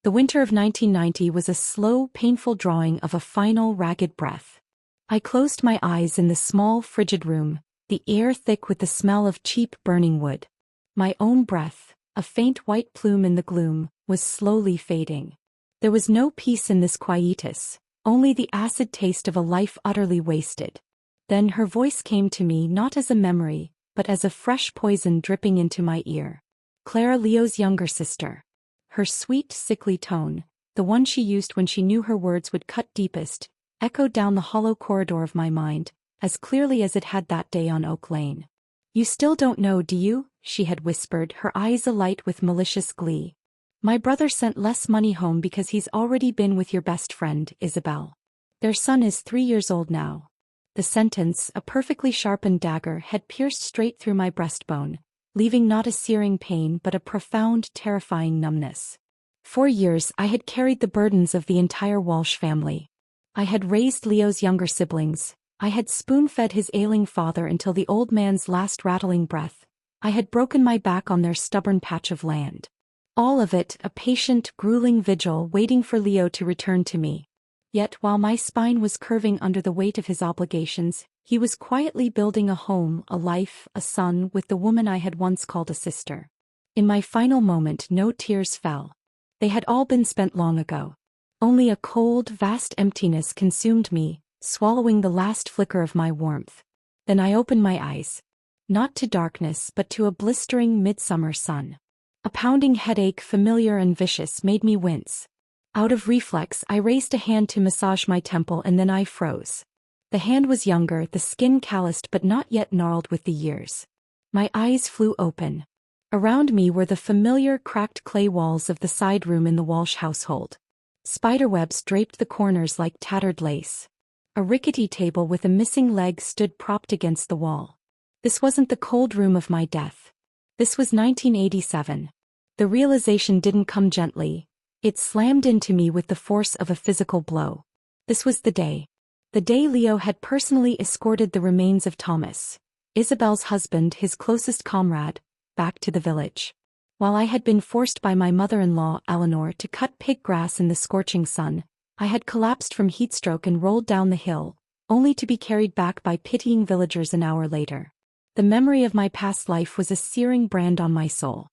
The winter of 1990 was a slow, painful drawing of a final, ragged breath. I closed my eyes in the small, frigid room, the air thick with the smell of cheap, burning wood. My own breath, a faint white plume in the gloom, was slowly fading. There was no peace in this quietus, only the acid taste of a life utterly wasted. Then her voice came to me not as a memory, but as a fresh poison dripping into my ear. Clara, Leo's younger sister. Her sweet, sickly tone, the one she used when she knew her words would cut deepest, echoed down the hollow corridor of my mind, as clearly as it had that day on Oak Lane. "You still don't know, do you?" she had whispered, her eyes alight with malicious glee. "My brother sent less money home because he's already been with your best friend, Isabel. Their son is 3 years old now." The sentence, a perfectly sharpened dagger, had pierced straight through my breastbone, leaving not a searing pain but a profound, terrifying numbness. For years I had carried the burdens of the entire Walsh family. I had raised Leo's younger siblings, I had spoon-fed his ailing father until the old man's last rattling breath, I had broken my back on their stubborn patch of land. All of it, a patient, grueling vigil waiting for Leo to return to me. Yet while my spine was curving under the weight of his obligations, he was quietly building a home, a life, a son with the woman I had once called a sister. In my final moment no tears fell. They had all been spent long ago. Only a cold, vast emptiness consumed me, swallowing the last flicker of my warmth. Then I opened my eyes. Not to darkness but to a blistering midsummer sun. A pounding headache, familiar and vicious, made me wince. Out of reflex I raised a hand to massage my temple and then I froze. The hand was younger, the skin calloused but not yet gnarled with the years. My eyes flew open. Around me were the familiar cracked clay walls of the side room in the Walsh household. Spiderwebs draped the corners like tattered lace. A rickety table with a missing leg stood propped against the wall. This wasn't the cold room of my death. This was 1987. The realization didn't come gently. It slammed into me with the force of a physical blow. This was the day. The day Leo had personally escorted the remains of Thomas, Isabel's husband, his closest comrade, back to the village. While I had been forced by my mother-in-law, Eleanor, to cut pig grass in the scorching sun, I had collapsed from heatstroke and rolled down the hill, only to be carried back by pitying villagers an hour later. The memory of my past life was a searing brand on my soul.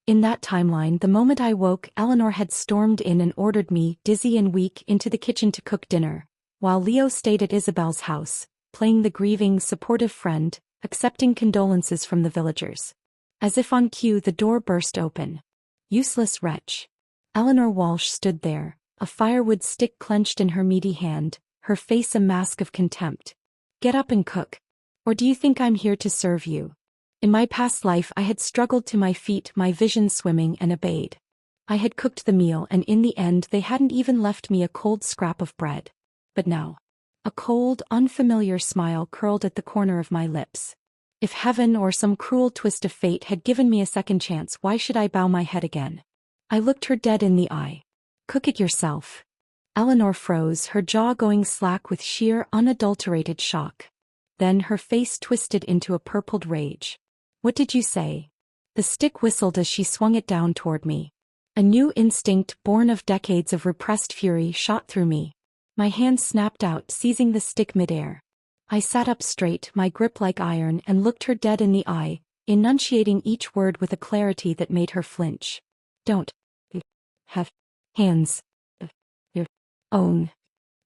In that timeline, the moment I woke, Eleanor had stormed in and ordered me, dizzy and weak, into the kitchen to cook dinner, while Leo stayed at Isabel's house, playing the grieving, supportive friend, accepting condolences from the villagers. As if on cue, the door burst open. Useless wretch. Eleanor Walsh stood there, a firewood stick clenched in her meaty hand, her face a mask of contempt. "Get up and cook. Or do you think I'm here to serve you?" In my past life I had struggled to my feet, my vision swimming, and obeyed. I had cooked the meal and in the end they hadn't even left me a cold scrap of bread. But now, a cold, unfamiliar smile curled at the corner of my lips. If heaven or some cruel twist of fate had given me a second chance, why should I bow my head again? I looked her dead in the eye. "Cook it yourself." Eleanor froze, her jaw going slack with sheer, unadulterated shock. Then her face twisted into a purpled rage. "What did you say?" The stick whistled as she swung it down toward me. A new instinct, born of decades of repressed fury, shot through me. My hand snapped out, seizing the stick midair. I sat up straight, my grip like iron, and looked her dead in the eye, enunciating each word with a clarity that made her flinch. "Don't have hands of your own,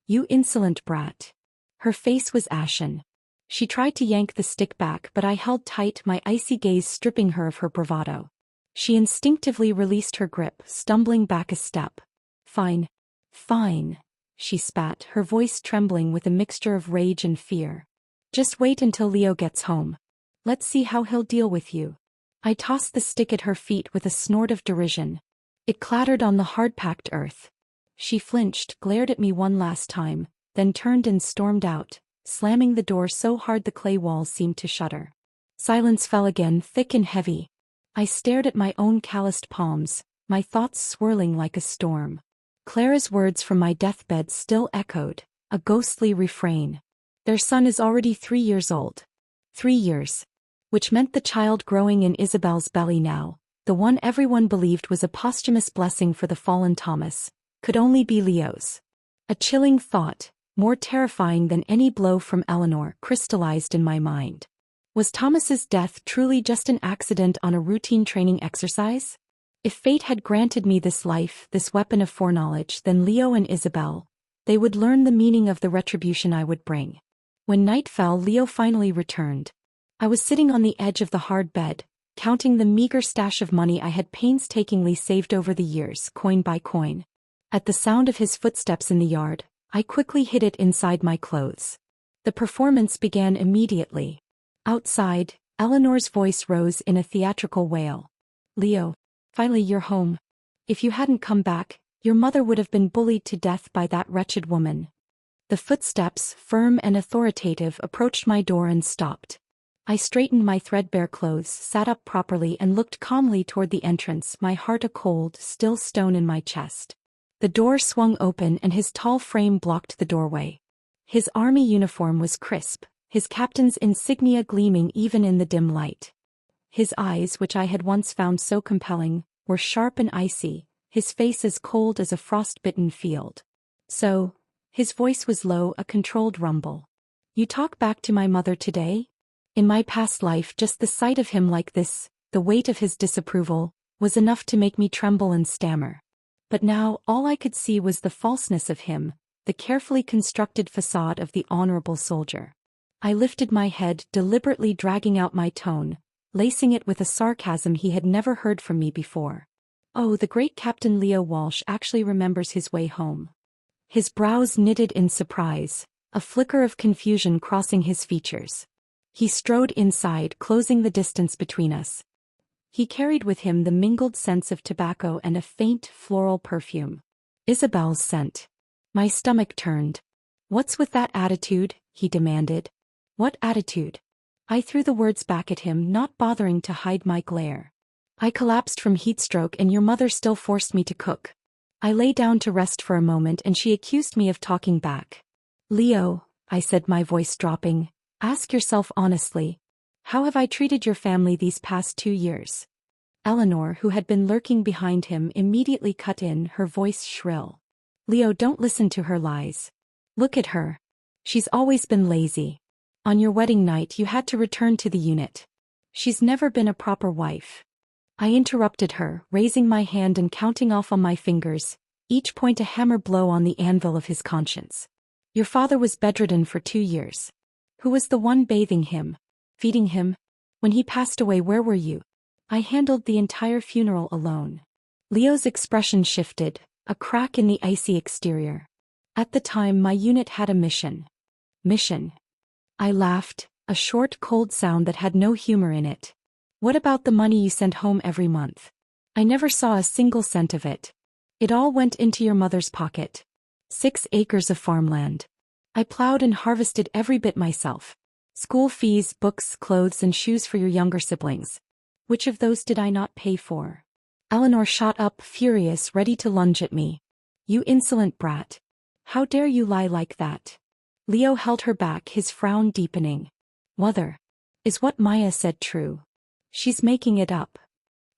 you insolent brat." Her face was ashen. She tried to yank the stick back, but I held tight, my icy gaze stripping her of her bravado. She instinctively released her grip, stumbling back a step. "Fine. Fine," she spat, her voice trembling with a mixture of rage and fear. "Just wait until Leo gets home. Let's see how he'll deal with you." I tossed the stick at her feet with a snort of derision. It clattered on the hard-packed earth. She flinched, glared at me one last time, then turned and stormed out, slamming the door so hard the clay walls seemed to shudder. Silence fell again, thick and heavy. I stared at my own calloused palms, my thoughts swirling like a storm. Clara's words from my deathbed still echoed, a ghostly refrain. Their son is already 3 years old. 3 years. Which meant the child growing in Isabel's belly now, the one everyone believed was a posthumous blessing for the fallen Thomas, could only be Leo's. A chilling thought, more terrifying than any blow from Eleanor, crystallized in my mind. Was Thomas's death truly just an accident on a routine training exercise? If fate had granted me this life, this weapon of foreknowledge, then Leo and Isabel, they would learn the meaning of the retribution I would bring. When night fell, Leo finally returned. I was sitting on the edge of the hard bed, counting the meager stash of money I had painstakingly saved over the years, coin by coin. At the sound of his footsteps in the yard, I quickly hid it inside my clothes. The performance began immediately. Outside, Eleanor's voice rose in a theatrical wail. "Leo, finally you're home. If you hadn't come back, your mother would have been bullied to death by that wretched woman." The footsteps, firm and authoritative, approached my door and stopped. I straightened my threadbare clothes, sat up properly and looked calmly toward the entrance, my heart a cold, still stone in my chest. The door swung open and his tall frame blocked the doorway. His army uniform was crisp, his captain's insignia gleaming even in the dim light. His eyes, which I had once found so compelling, were sharp and icy, his face as cold as a frost-bitten field. "So," his voice was low, a controlled rumble. "You talk back to my mother today?" In my past life, just the sight of him like this, the weight of his disapproval, was enough to make me tremble and stammer. But now, all I could see was the falseness of him, the carefully constructed facade of the honorable soldier. I lifted my head, deliberately dragging out my tone, lacing it with a sarcasm he had never heard from me before. "Oh, the great Captain Leo Walsh actually remembers his way home." His brows knitted in surprise, a flicker of confusion crossing his features. He strode inside, closing the distance between us. He carried with him the mingled scents of tobacco and a faint, floral perfume. Isabel's scent. My stomach turned. "What's with that attitude?" he demanded. "What attitude?" I threw the words back at him, not bothering to hide my glare. "I collapsed from heatstroke and your mother still forced me to cook." I lay down to rest for a moment and she accused me of talking back. "Leo," I said, my voice dropping, "ask yourself honestly. How have I treated your family these past 2 years?" Eleanor, who had been lurking behind him, immediately cut in, her voice shrill. "Leo, don't listen to her lies. Look at her. She's always been lazy. On your wedding night you had to return to the unit. She's never been a proper wife." I interrupted her, raising my hand and counting off on my fingers, each point a hammer blow on the anvil of his conscience. "Your father was bedridden for 2 years. Who was the one bathing him? Feeding him? When he passed away, where were you?" I handled the entire funeral alone. Leo's expression shifted, a crack in the icy exterior. "At the time, my unit had a mission." "Mission?" I laughed, a short, cold sound that had no humor in it. "What about the money you sent home every month?" "I never saw a single cent of it. It all went into your mother's pocket. 6 acres of farmland. I plowed and harvested every bit myself. School fees, books, clothes and shoes for your younger siblings. Which of those did I not pay for?" Eleanor shot up, furious, ready to lunge at me. "You insolent brat. How dare you lie like that?" Leo held her back, his frown deepening. "Mother, is what Maya said true? She's making it up."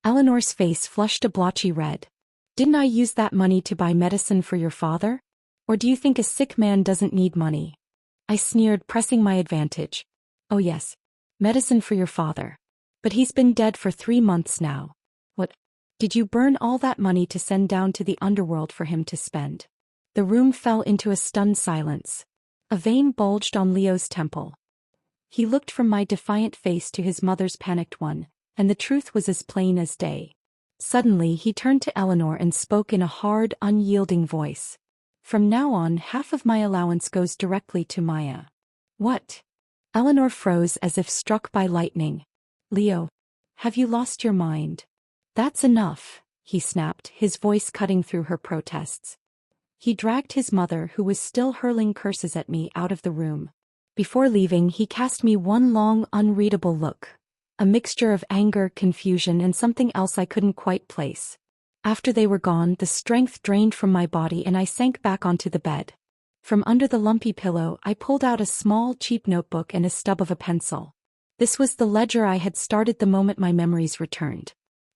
Eleanor's face flushed a blotchy red. "Didn't I use that money to buy medicine for your father? Or do you think a sick man doesn't need money?" I sneered, pressing my advantage. "Oh yes, medicine for your father. But he's been dead for 3 months now. What? Did you burn all that money to send down to the underworld for him to spend?" The room fell into a stunned silence. A vein bulged on Leo's temple. He looked from my defiant face to his mother's panicked one, and the truth was as plain as day. Suddenly he turned to Eleanor and spoke in a hard, unyielding voice. "From now on, half of my allowance goes directly to Maya." "What?" Eleanor froze as if struck by lightning. "Leo, have you lost your mind?" "That's enough," he snapped, his voice cutting through her protests. He dragged his mother, who was still hurling curses at me, out of the room. Before leaving, he cast me one long, unreadable look. A mixture of anger, confusion, and something else I couldn't quite place. After they were gone, the strength drained from my body and I sank back onto the bed. From under the lumpy pillow, I pulled out a small, cheap notebook and a stub of a pencil. This was the ledger I had started the moment my memories returned.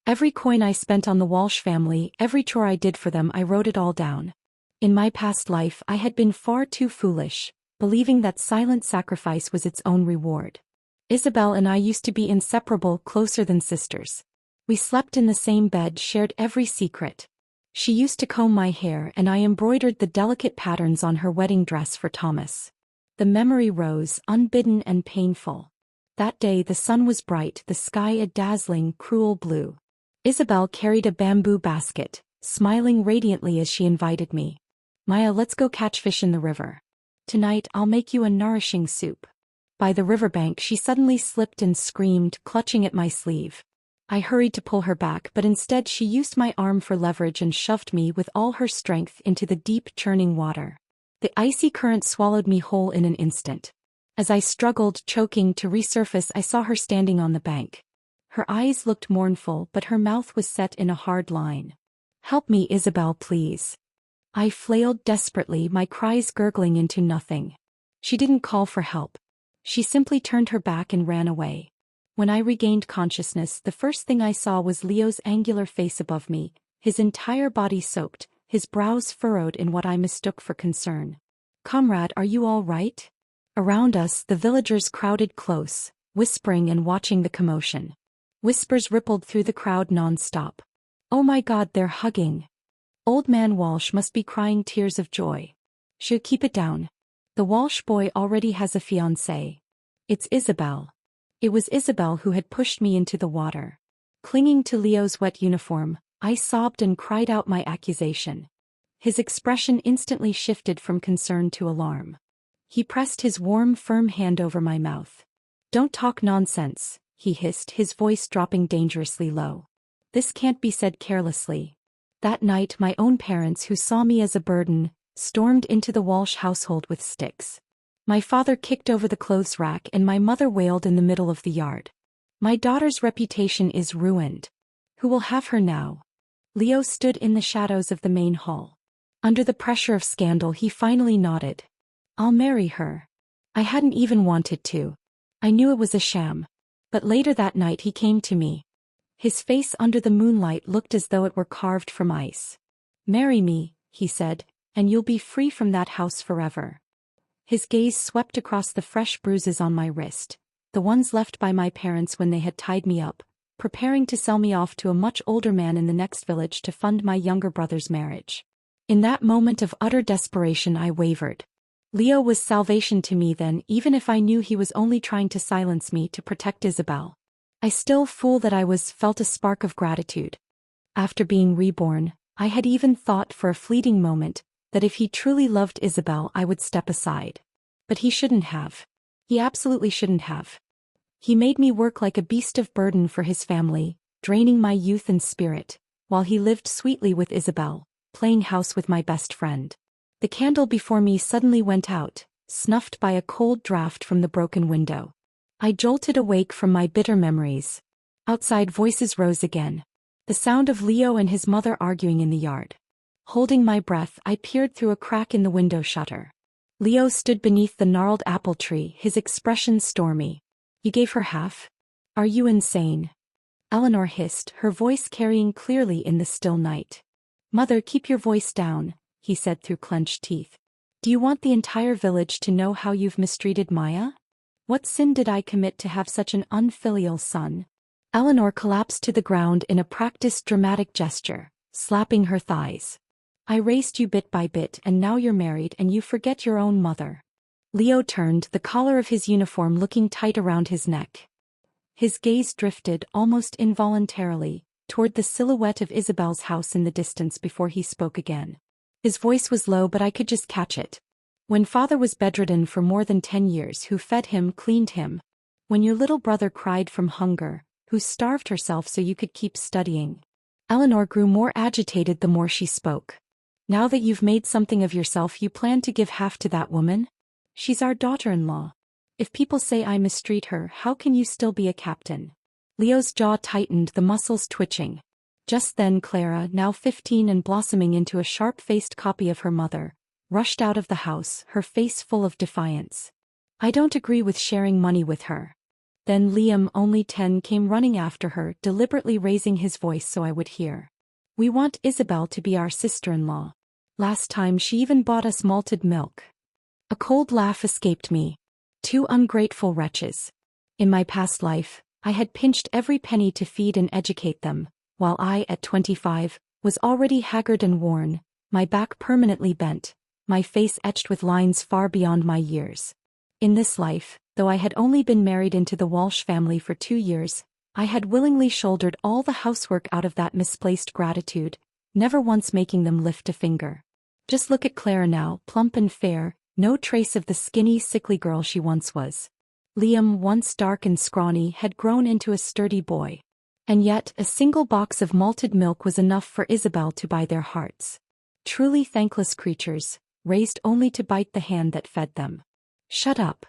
Every coin I spent on the Walsh family, every chore I did for them, I wrote it all down. In my past life I had been far too foolish, believing that silent sacrifice was its own reward. Isabel and I used to be inseparable, closer than sisters. We slept in the same bed, shared every secret. She used to comb my hair and I embroidered the delicate patterns on her wedding dress for Thomas. The memory rose, unbidden and painful. That day the sun was bright, the sky a dazzling, cruel blue. Isabel carried a bamboo basket, smiling radiantly as she invited me. Maya, let's go catch fish in the river. Tonight I'll make you a nourishing soup. By the riverbank she suddenly slipped and screamed, clutching at my sleeve. I hurried to pull her back, but instead she used my arm for leverage and shoved me with all her strength into the deep, churning water. The icy current swallowed me whole in an instant. As I struggled, choking, to resurface, I saw her standing on the bank. Her eyes looked mournful, but her mouth was set in a hard line. "Help me, Isabel, please." I flailed desperately, my cries gurgling into nothing. She didn't call for help. She simply turned her back and ran away. When I regained consciousness, the first thing I saw was Leo's angular face above me, his entire body soaked, his brows furrowed in what I mistook for concern. "Comrade, are you all right?" Around us, the villagers crowded close, whispering and watching the commotion. Whispers rippled through the crowd non-stop. "Oh my God, they're hugging. Old man Walsh must be crying tears of joy. Should keep it down. The Walsh boy already has a fiancée. It's Isabel." It was Isabel who had pushed me into the water. Clinging to Leo's wet uniform, I sobbed and cried out my accusation. His expression instantly shifted from concern to alarm. He pressed his warm, firm hand over my mouth. "Don't talk nonsense," he hissed, his voice dropping dangerously low. "This can't be said carelessly." That night my own parents, who saw me as a burden, stormed into the Walsh household with sticks. My father kicked over the clothes rack and my mother wailed in the middle of the yard. "My daughter's reputation is ruined. Who will have her now?" Leo stood in the shadows of the main hall. Under the pressure of scandal he finally nodded. "I'll marry her." I hadn't even wanted to. I knew it was a sham. But later that night he came to me. His face under the moonlight looked as though it were carved from ice. "Marry me," he said, "and you'll be free from that house forever." His gaze swept across the fresh bruises on my wrist, the ones left by my parents when they had tied me up, preparing to sell me off to a much older man in the next village to fund my younger brother's marriage. In that moment of utter desperation I wavered. Leo was salvation to me then, even if I knew he was only trying to silence me to protect Isabel. I still, fool that I was, felt a spark of gratitude. After being reborn, I had even thought for a fleeting moment that if he truly loved Isabel I would step aside. But he shouldn't have. He absolutely shouldn't have. He made me work like a beast of burden for his family, draining my youth and spirit, while he lived sweetly with Isabel, playing house with my best friend. The candle before me suddenly went out, snuffed by a cold draft from the broken window. I jolted awake from my bitter memories. Outside voices rose again. The sound of Leo and his mother arguing in the yard. Holding my breath, I peered through a crack in the window shutter. Leo stood beneath the gnarled apple tree, his expression stormy. "You gave her half? Are you insane?" Eleanor hissed, her voice carrying clearly in the still night. "Mother, keep your voice down," he said through clenched teeth. "Do you want the entire village to know how you've mistreated Maya? What sin did I commit to have such an unfilial son?" Eleanor collapsed to the ground in a practiced dramatic gesture, slapping her thighs. "I raised you bit by bit and now you're married and you forget your own mother." Leo turned, the collar of his uniform looking tight around his neck. His gaze drifted, almost involuntarily, toward the silhouette of Isabel's house in the distance before he spoke again. His voice was low but I could just catch it. "When father was bedridden for more than 10 years, who fed him, cleaned him? When your little brother cried from hunger, who starved herself so you could keep studying?" Eleanor grew more agitated the more she spoke. "Now that you've made something of yourself, you plan to give half to that woman? She's our daughter-in-law. If people say I mistreat her, how can you still be a captain?" Leo's jaw tightened, the muscles twitching. Just then Clara, now 15 and blossoming into a sharp-faced copy of her mother, rushed out of the house, her face full of defiance. "I don't agree with sharing money with her." Then Liam, only 10, came running after her, deliberately raising his voice so I would hear. We want Isabel to be our sister-in-law. Last time she even bought us malted milk. A cold laugh escaped me. Two ungrateful wretches. In my past life, I had pinched every penny to feed and educate them, while I, at 25, was already haggard and worn, my back permanently bent, my face etched with lines far beyond my years. In this life, though I had only been married into the Walsh family for 2 years, I had willingly shouldered all the housework out of that misplaced gratitude, never once making them lift a finger. Just look at Clara now, plump and fair, no trace of the skinny, sickly girl she once was. Liam, once dark and scrawny, had grown into a sturdy boy. And yet, a single box of malted milk was enough for Isabel to buy their hearts. Truly thankless creatures, raised only to bite the hand that fed them. Shut up.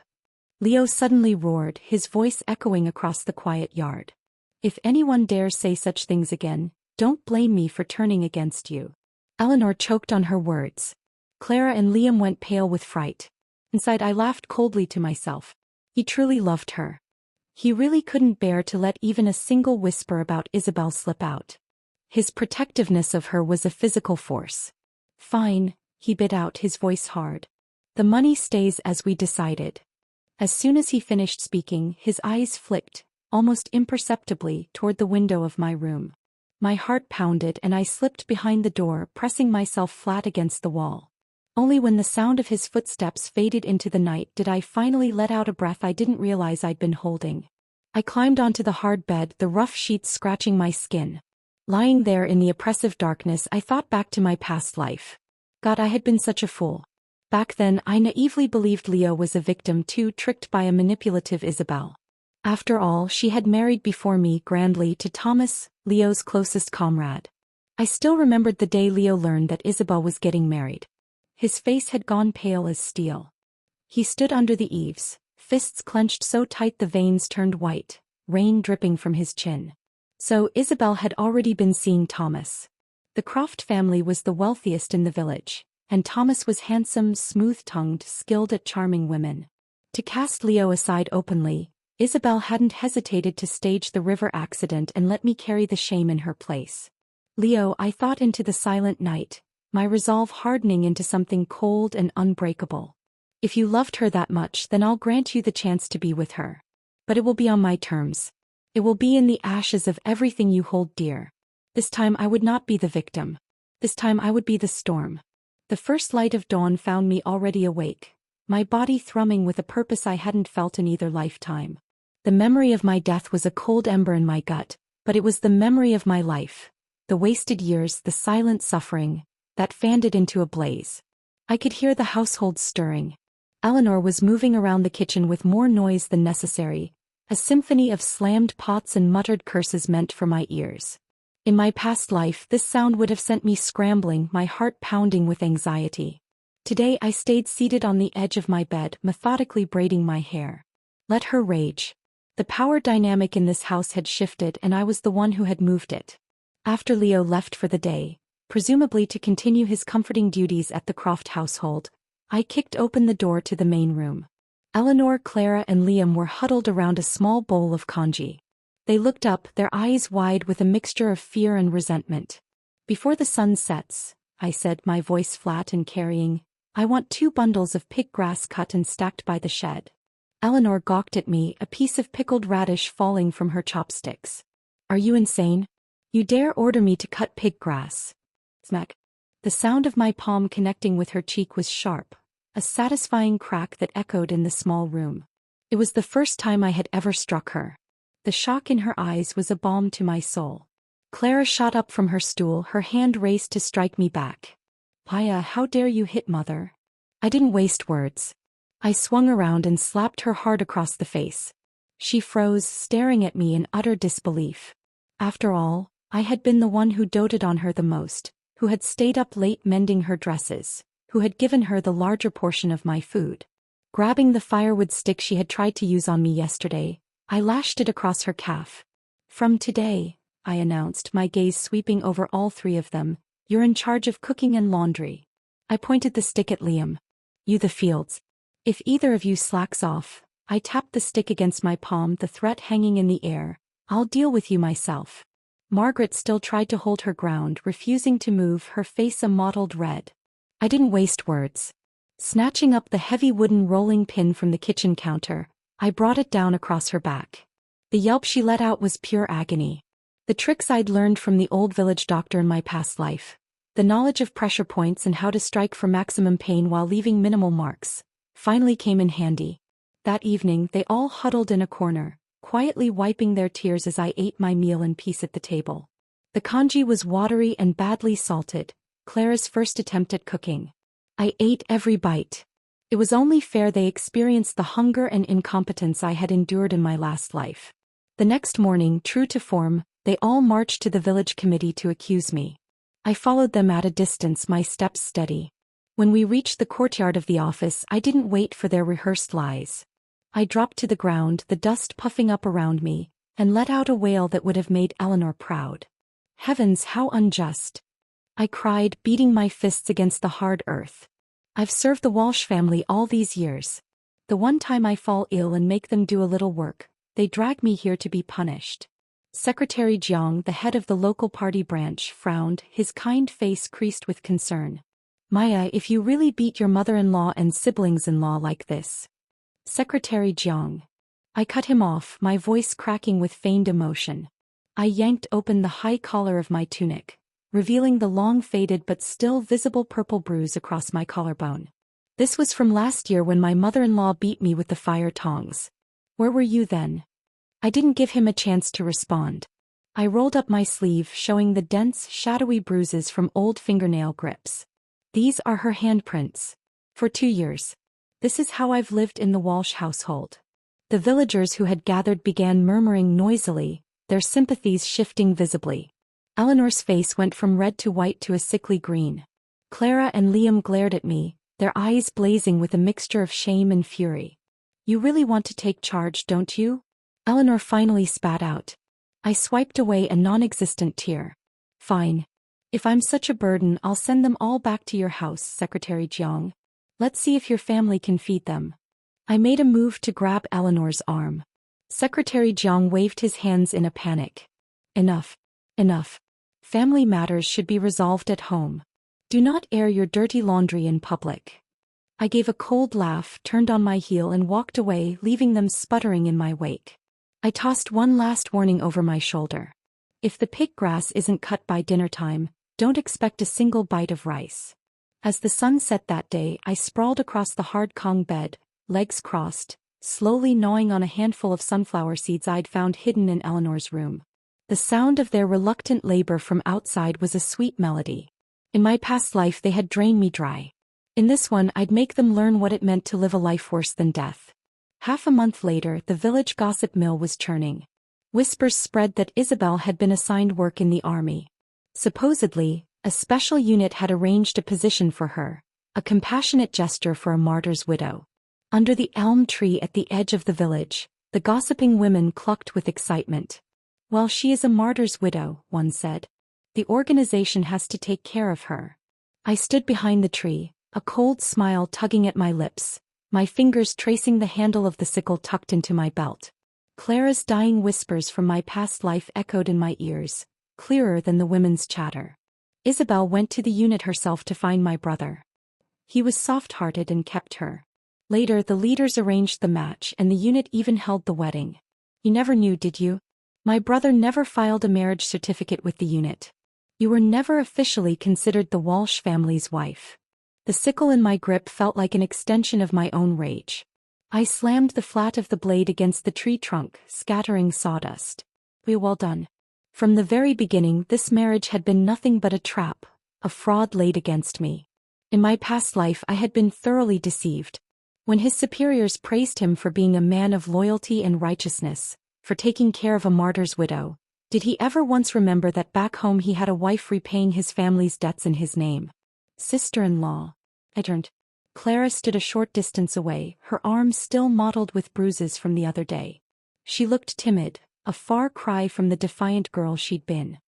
Leo suddenly roared, his voice echoing across the quiet yard. If anyone dares say such things again, don't blame me for turning against you. Eleanor choked on her words. Clara and Liam went pale with fright. Inside I laughed coldly to myself. He truly loved her. He really couldn't bear to let even a single whisper about Isabel slip out. His protectiveness of her was a physical force. Fine, he bit out, his voice hard. The money stays as we decided. As soon as he finished speaking, his eyes flicked, almost imperceptibly, toward the window of my room. My heart pounded and I slipped behind the door, pressing myself flat against the wall. Only when the sound of his footsteps faded into the night did I finally let out a breath I didn't realize I'd been holding. I climbed onto the hard bed, the rough sheets scratching my skin. Lying there in the oppressive darkness, I thought back to my past life. God, I had been such a fool. Back then, I naively believed Leo was a victim too, tricked by a manipulative Isabel. After all, she had married before me grandly to Thomas, Leo's closest comrade. I still remembered the day Leo learned that Isabel was getting married. His face had gone pale as steel. He stood under the eaves, fists clenched so tight the veins turned white, rain dripping from his chin. So Isabel had already been seeing Thomas. The Croft family was the wealthiest in the village, and Thomas was handsome, smooth-tongued, skilled at charming women. To cast Leo aside openly, Isabel hadn't hesitated to stage the river accident and let me carry the shame in her place. Leo, I thought into the silent night, my resolve hardening into something cold and unbreakable. If you loved her that much, then I'll grant you the chance to be with her. But it will be on my terms. It will be in the ashes of everything you hold dear. This time I would not be the victim. This time I would be the storm. The first light of dawn found me already awake, my body thrumming with a purpose I hadn't felt in either lifetime. The memory of my death was a cold ember in my gut, but it was the memory of my life, the wasted years, the silent suffering, that fanned it into a blaze. I could hear the household stirring. Eleanor was moving around the kitchen with more noise than necessary, a symphony of slammed pots and muttered curses meant for my ears. In my past life, this sound would have sent me scrambling, my heart pounding with anxiety. Today I stayed seated on the edge of my bed, methodically braiding my hair. Let her rage. The power dynamic in this house had shifted and I was the one who had moved it. After Leo left for the day, presumably to continue his comforting duties at the Croft household, I kicked open the door to the main room. Eleanor, Clara and Liam were huddled around a small bowl of congee. They looked up, their eyes wide with a mixture of fear and resentment. Before the sun sets, I said, my voice flat and carrying, I want 2 bundles of pig grass cut and stacked by the shed. Eleanor gawked at me, a piece of pickled radish falling from her chopsticks. Are you insane? You dare order me to cut pig grass? Smack. The sound of my palm connecting with her cheek was sharp, a satisfying crack that echoed in the small room. It was the first time I had ever struck her. The shock in her eyes was a balm to my soul. Clara shot up from her stool, her hand raised to strike me back. Paya, how dare you hit Mother? I didn't waste words. I swung around and slapped her hard across the face. She froze, staring at me in utter disbelief. After all, I had been the one who doted on her the most, who had stayed up late mending her dresses, who had given her the larger portion of my food. Grabbing the firewood stick she had tried to use on me yesterday, I lashed it across her calf. From today, I announced, my gaze sweeping over all 3 of them, you're in charge of cooking and laundry. I pointed the stick at Liam. You the fields. If either of you slacks off, I tapped the stick against my palm, the threat hanging in the air. I'll deal with you myself. Margaret still tried to hold her ground, refusing to move, her face a mottled red. I didn't waste words. Snatching up the heavy wooden rolling pin from the kitchen counter, I brought it down across her back. The yelp she let out was pure agony. The tricks I'd learned from the old village doctor in my past life, the knowledge of pressure points and how to strike for maximum pain while leaving minimal marks, finally came in handy. That evening they all huddled in a corner, quietly wiping their tears as I ate my meal in peace at the table. The congee was watery and badly salted, Clara's first attempt at cooking. I ate every bite. It was only fair they experienced the hunger and incompetence I had endured in my last life. The next morning, true to form, they all marched to the village committee to accuse me. I followed them at a distance, my steps steady. When we reached the courtyard of the office, I didn't wait for their rehearsed lies. I dropped to the ground, the dust puffing up around me, and let out a wail that would have made Eleanor proud. Heavens, how unjust! I cried, beating my fists against the hard earth. I've served the Walsh family all these years. The one time I fall ill and make them do a little work, they drag me here to be punished. Secretary Jiang, the head of the local party branch, frowned, his kind face creased with concern. Maya, if you really beat your mother-in-law and siblings-in-law like this. Secretary Jiang. I cut him off, my voice cracking with feigned emotion. I yanked open the high collar of my tunic, revealing the long faded but still visible purple bruise across my collarbone. This was from last year when my mother-in-law beat me with the fire tongs. Where were you then? I didn't give him a chance to respond. I rolled up my sleeve, showing the dense, shadowy bruises from old fingernail grips. These are her handprints. For 2 years. This is how I've lived in the Walsh household. The villagers who had gathered began murmuring noisily, their sympathies shifting visibly. Eleanor's face went from red to white to a sickly green. Clara and Liam glared at me, their eyes blazing with a mixture of shame and fury. You really want to take charge, don't you? Eleanor finally spat out. I swiped away a non-existent tear. Fine. If I'm such a burden, I'll send them all back to your house, Secretary Jiang. Let's see if your family can feed them. I made a move to grab Eleanor's arm. Secretary Jiang waved his hands in a panic. Enough. Enough. Family matters should be resolved at home. Do not air your dirty laundry in public. I gave a cold laugh, turned on my heel and walked away, leaving them sputtering in my wake. I tossed one last warning over my shoulder. If the pig grass isn't cut by dinner time, don't expect a single bite of rice. As the sun set that day, I sprawled across the hard Kong bed, legs crossed, slowly gnawing on a handful of sunflower seeds I'd found hidden in Eleanor's room. The sound of their reluctant labor from outside was a sweet melody. In my past life they had drained me dry. In this one I'd make them learn what it meant to live a life worse than death. Half a month later, the village gossip mill was churning. Whispers spread that Isabel had been assigned work in the army. Supposedly, a special unit had arranged a position for her, a compassionate gesture for a martyr's widow. Under the elm tree at the edge of the village, the gossiping women clucked with excitement. Well, she is a martyr's widow, one said. The organization has to take care of her. I stood behind the tree, a cold smile tugging at my lips, my fingers tracing the handle of the sickle tucked into my belt. Clara's dying whispers from my past life echoed in my ears, clearer than the women's chatter. Isabel went to the unit herself to find my brother. He was soft-hearted and kept her. Later the leaders arranged the match and the unit even held the wedding. You never knew, did you? My brother never filed a marriage certificate with the unit. You were never officially considered the Walsh family's wife. The sickle in my grip felt like an extension of my own rage. I slammed the flat of the blade against the tree trunk, scattering sawdust. Well done. From the very beginning, this marriage had been nothing but a trap, a fraud laid against me. In my past life I had been thoroughly deceived. When his superiors praised him for being a man of loyalty and righteousness, for taking care of a martyr's widow, did he ever once remember that back home he had a wife repaying his family's debts in his name? Sister-in-law. I turned. Clara stood a short distance away, her arm still mottled with bruises from the other day. She looked timid, a far cry from the defiant girl she'd been.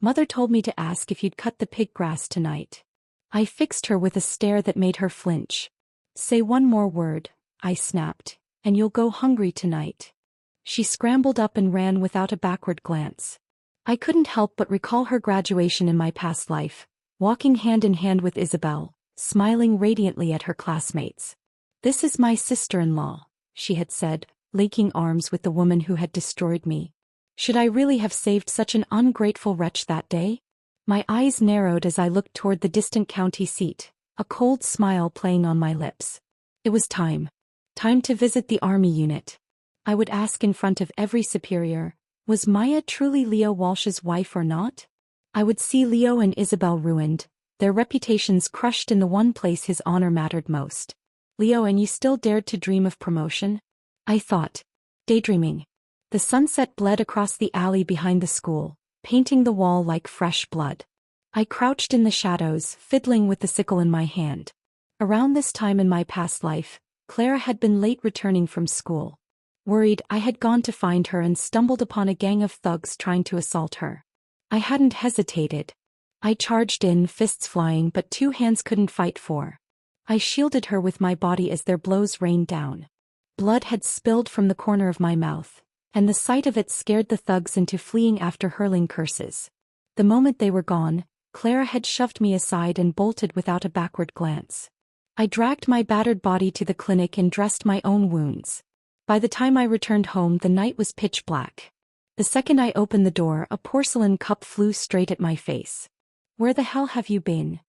Mother told me to ask if you'd cut the pig grass tonight. I fixed her with a stare that made her flinch. Say one more word, I snapped. And you'll go hungry tonight. She scrambled up and ran without a backward glance. I couldn't help but recall her graduation in my past life, walking hand in hand with Isabel, smiling radiantly at her classmates. "This is my sister-in-law," she had said, linking arms with the woman who had destroyed me. Should I really have saved such an ungrateful wretch that day? My eyes narrowed as I looked toward the distant county seat, a cold smile playing on my lips. It was time. Time to visit the army unit. I would ask in front of every superior, was Maya truly Leo Walsh's wife or not? I would see Leo and Isabel ruined, their reputations crushed in the one place his honor mattered most. "Leo, and you still dared to dream of promotion?" I thought. Daydreaming. The sunset bled across the alley behind the school, painting the wall like fresh blood. I crouched in the shadows, fiddling with the sickle in my hand. Around this time in my past life, Clara had been late returning from school. Worried, I had gone to find her and stumbled upon a gang of thugs trying to assault her. I hadn't hesitated. I charged in, fists flying, but two hands couldn't fight four. I shielded her with my body as their blows rained down. Blood had spilled from the corner of my mouth, and the sight of it scared the thugs into fleeing after hurling curses. The moment they were gone, Clara had shoved me aside and bolted without a backward glance. I dragged my battered body to the clinic and dressed my own wounds. By the time I returned home, the night was pitch black. The second I opened the door, a porcelain cup flew straight at my face. "Where the hell have you been?"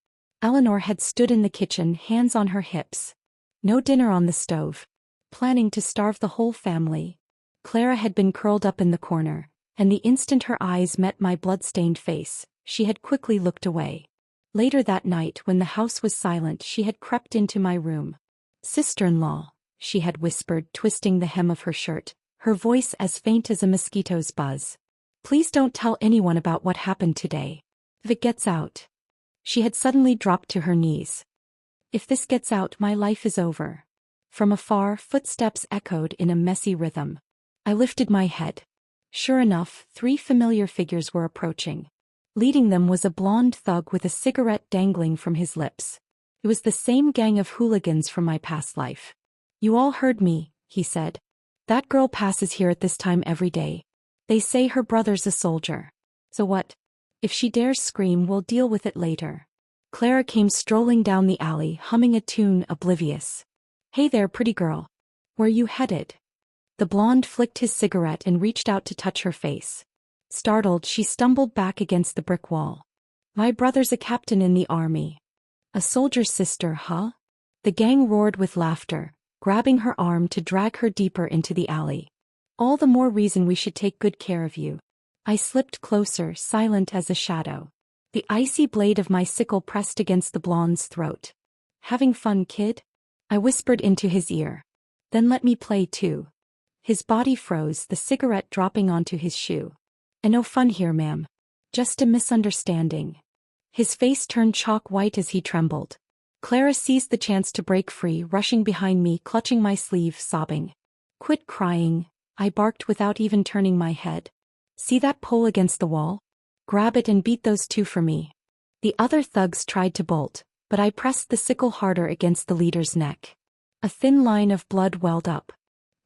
Eleanor had stood in the kitchen, hands on her hips. No dinner on the stove. Planning to starve the whole family. Clara had been curled up in the corner, and the instant her eyes met my blood-stained face, she had quickly looked away. Later that night, when the house was silent, she had crept into my room. "Sister-in-law," she had whispered, twisting the hem of her shirt, her voice as faint as a mosquito's buzz. "Please don't tell anyone about what happened today. If it gets out." She had suddenly dropped to her knees. "If this gets out, my life is over." From afar, footsteps echoed in a messy rhythm. I lifted my head. Sure enough, three familiar figures were approaching. Leading them was a blonde thug with a cigarette dangling from his lips. It was the same gang of hooligans from my past life. "You all heard me," he said. "That girl passes here at this time every day. They say her brother's a soldier. So what? If she dares scream, we'll deal with it later." Clara came strolling down the alley, humming a tune, oblivious. "Hey there, pretty girl. Where you headed?" The blonde flicked his cigarette and reached out to touch her face. Startled, she stumbled back against the brick wall. "My brother's a captain in the army." "A soldier's sister, huh?" The gang roared with laughter, grabbing her arm to drag her deeper into the alley. "All the more reason we should take good care of you." I slipped closer, silent as a shadow. The icy blade of my sickle pressed against the blonde's throat. "Having fun, kid?" I whispered into his ear. "Then let me play too." His body froze, the cigarette dropping onto his shoe. "And no fun here, ma'am. Just a misunderstanding." His face turned chalk white as he trembled. Clara seized the chance to break free, rushing behind me, clutching my sleeve, sobbing. "Quit crying," I barked without even turning my head. "See that pole against the wall? Grab it and beat those two for me." The other thugs tried to bolt, but I pressed the sickle harder against the leader's neck. A thin line of blood welled up.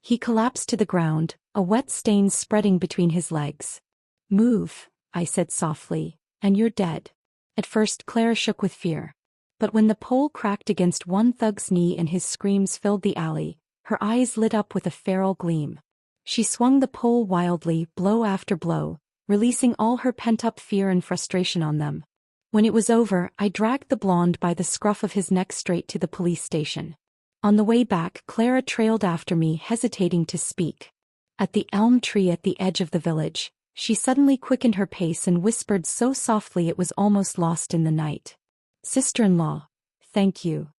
He collapsed to the ground, a wet stain spreading between his legs. "Move," I said softly, "and you're dead." At first Clara shook with fear. But when the pole cracked against one thug's knee and his screams filled the alley, her eyes lit up with a feral gleam. She swung the pole wildly, blow after blow, releasing all her pent-up fear and frustration on them. When it was over, I dragged the blonde by the scruff of his neck straight to the police station. On the way back, Clara trailed after me, hesitating to speak. At the elm tree at the edge of the village, she suddenly quickened her pace and whispered so softly it was almost lost in the night. "Sister-in-law, thank you."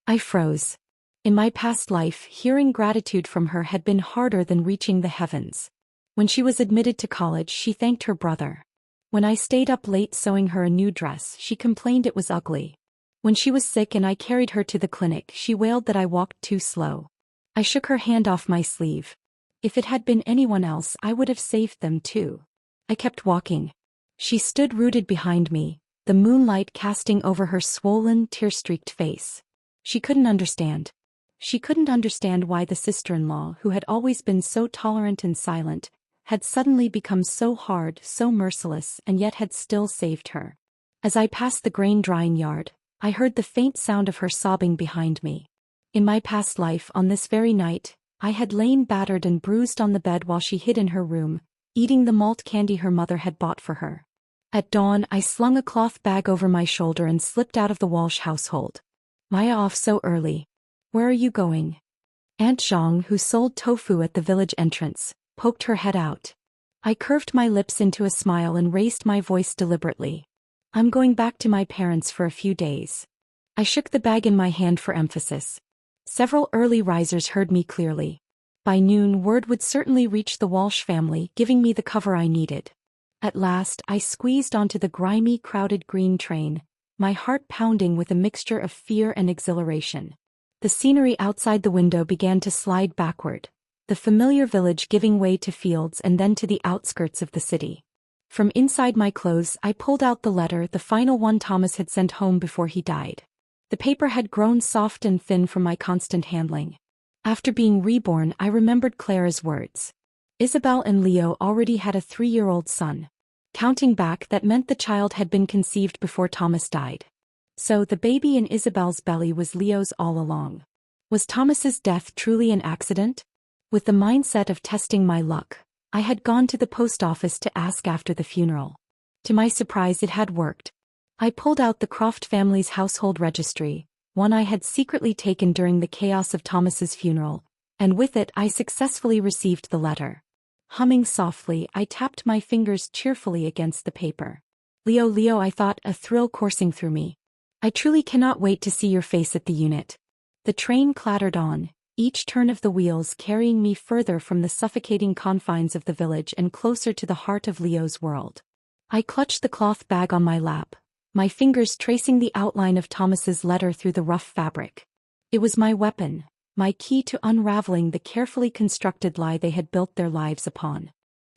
I froze. In my past life, hearing gratitude from her had been harder than reaching the heavens. When she was admitted to college, she thanked her brother. When I stayed up late sewing her a new dress, she complained it was ugly. When she was sick and I carried her to the clinic, she wailed that I walked too slow. I shook her hand off my sleeve. If it had been anyone else, I would have saved them too. I kept walking. She stood rooted behind me, the moonlight casting over her swollen, tear-streaked face. She couldn't understand. She couldn't understand why the sister-in-law, who had always been so tolerant and silent, had suddenly become so hard, so merciless, and yet had still saved her. As I passed the grain-drying yard, I heard the faint sound of her sobbing behind me. In my past life, on this very night, I had lain battered and bruised on the bed while she hid in her room, eating the malt candy her mother had bought for her. At dawn, I slung a cloth bag over my shoulder and slipped out of the Walsh household. Maya, off so early. Where are you going? Aunt Zhang, who sold tofu at the village entrance, poked her head out. I curved my lips into a smile and raised my voice deliberately. I'm going back to my parents for a few days. I shook the bag in my hand for emphasis. Several early risers heard me clearly. By noon, word would certainly reach the Walsh family, giving me the cover I needed. At last, I squeezed onto the grimy, crowded green train, my heart pounding with a mixture of fear and exhilaration. The scenery outside the window began to slide backward, the familiar village giving way to fields and then to the outskirts of the city. From inside my clothes, I pulled out the letter, the final one Thomas had sent home before he died. The paper had grown soft and thin from my constant handling. After being reborn, I remembered Clara's words. Isabel and Leo already had a 3-year-old son. Counting back, that meant the child had been conceived before Thomas died. So the baby in Isabel's belly was Leo's all along. Was Thomas's death truly an accident? With the mindset of testing my luck, I had gone to the post office to ask after the funeral. To my surprise, it had worked. I pulled out the Croft family's household registry, one I had secretly taken during the chaos of Thomas's funeral, and with it I successfully received the letter. Humming softly, I tapped my fingers cheerfully against the paper. Leo, Leo, I thought, a thrill coursing through me. I truly cannot wait to see your face at the unit. The train clattered on, each turn of the wheels carrying me further from the suffocating confines of the village and closer to the heart of Leo's world. I clutched the cloth bag on my lap, my fingers tracing the outline of Thomas's letter through the rough fabric. It was my weapon, my key to unraveling the carefully constructed lie they had built their lives upon.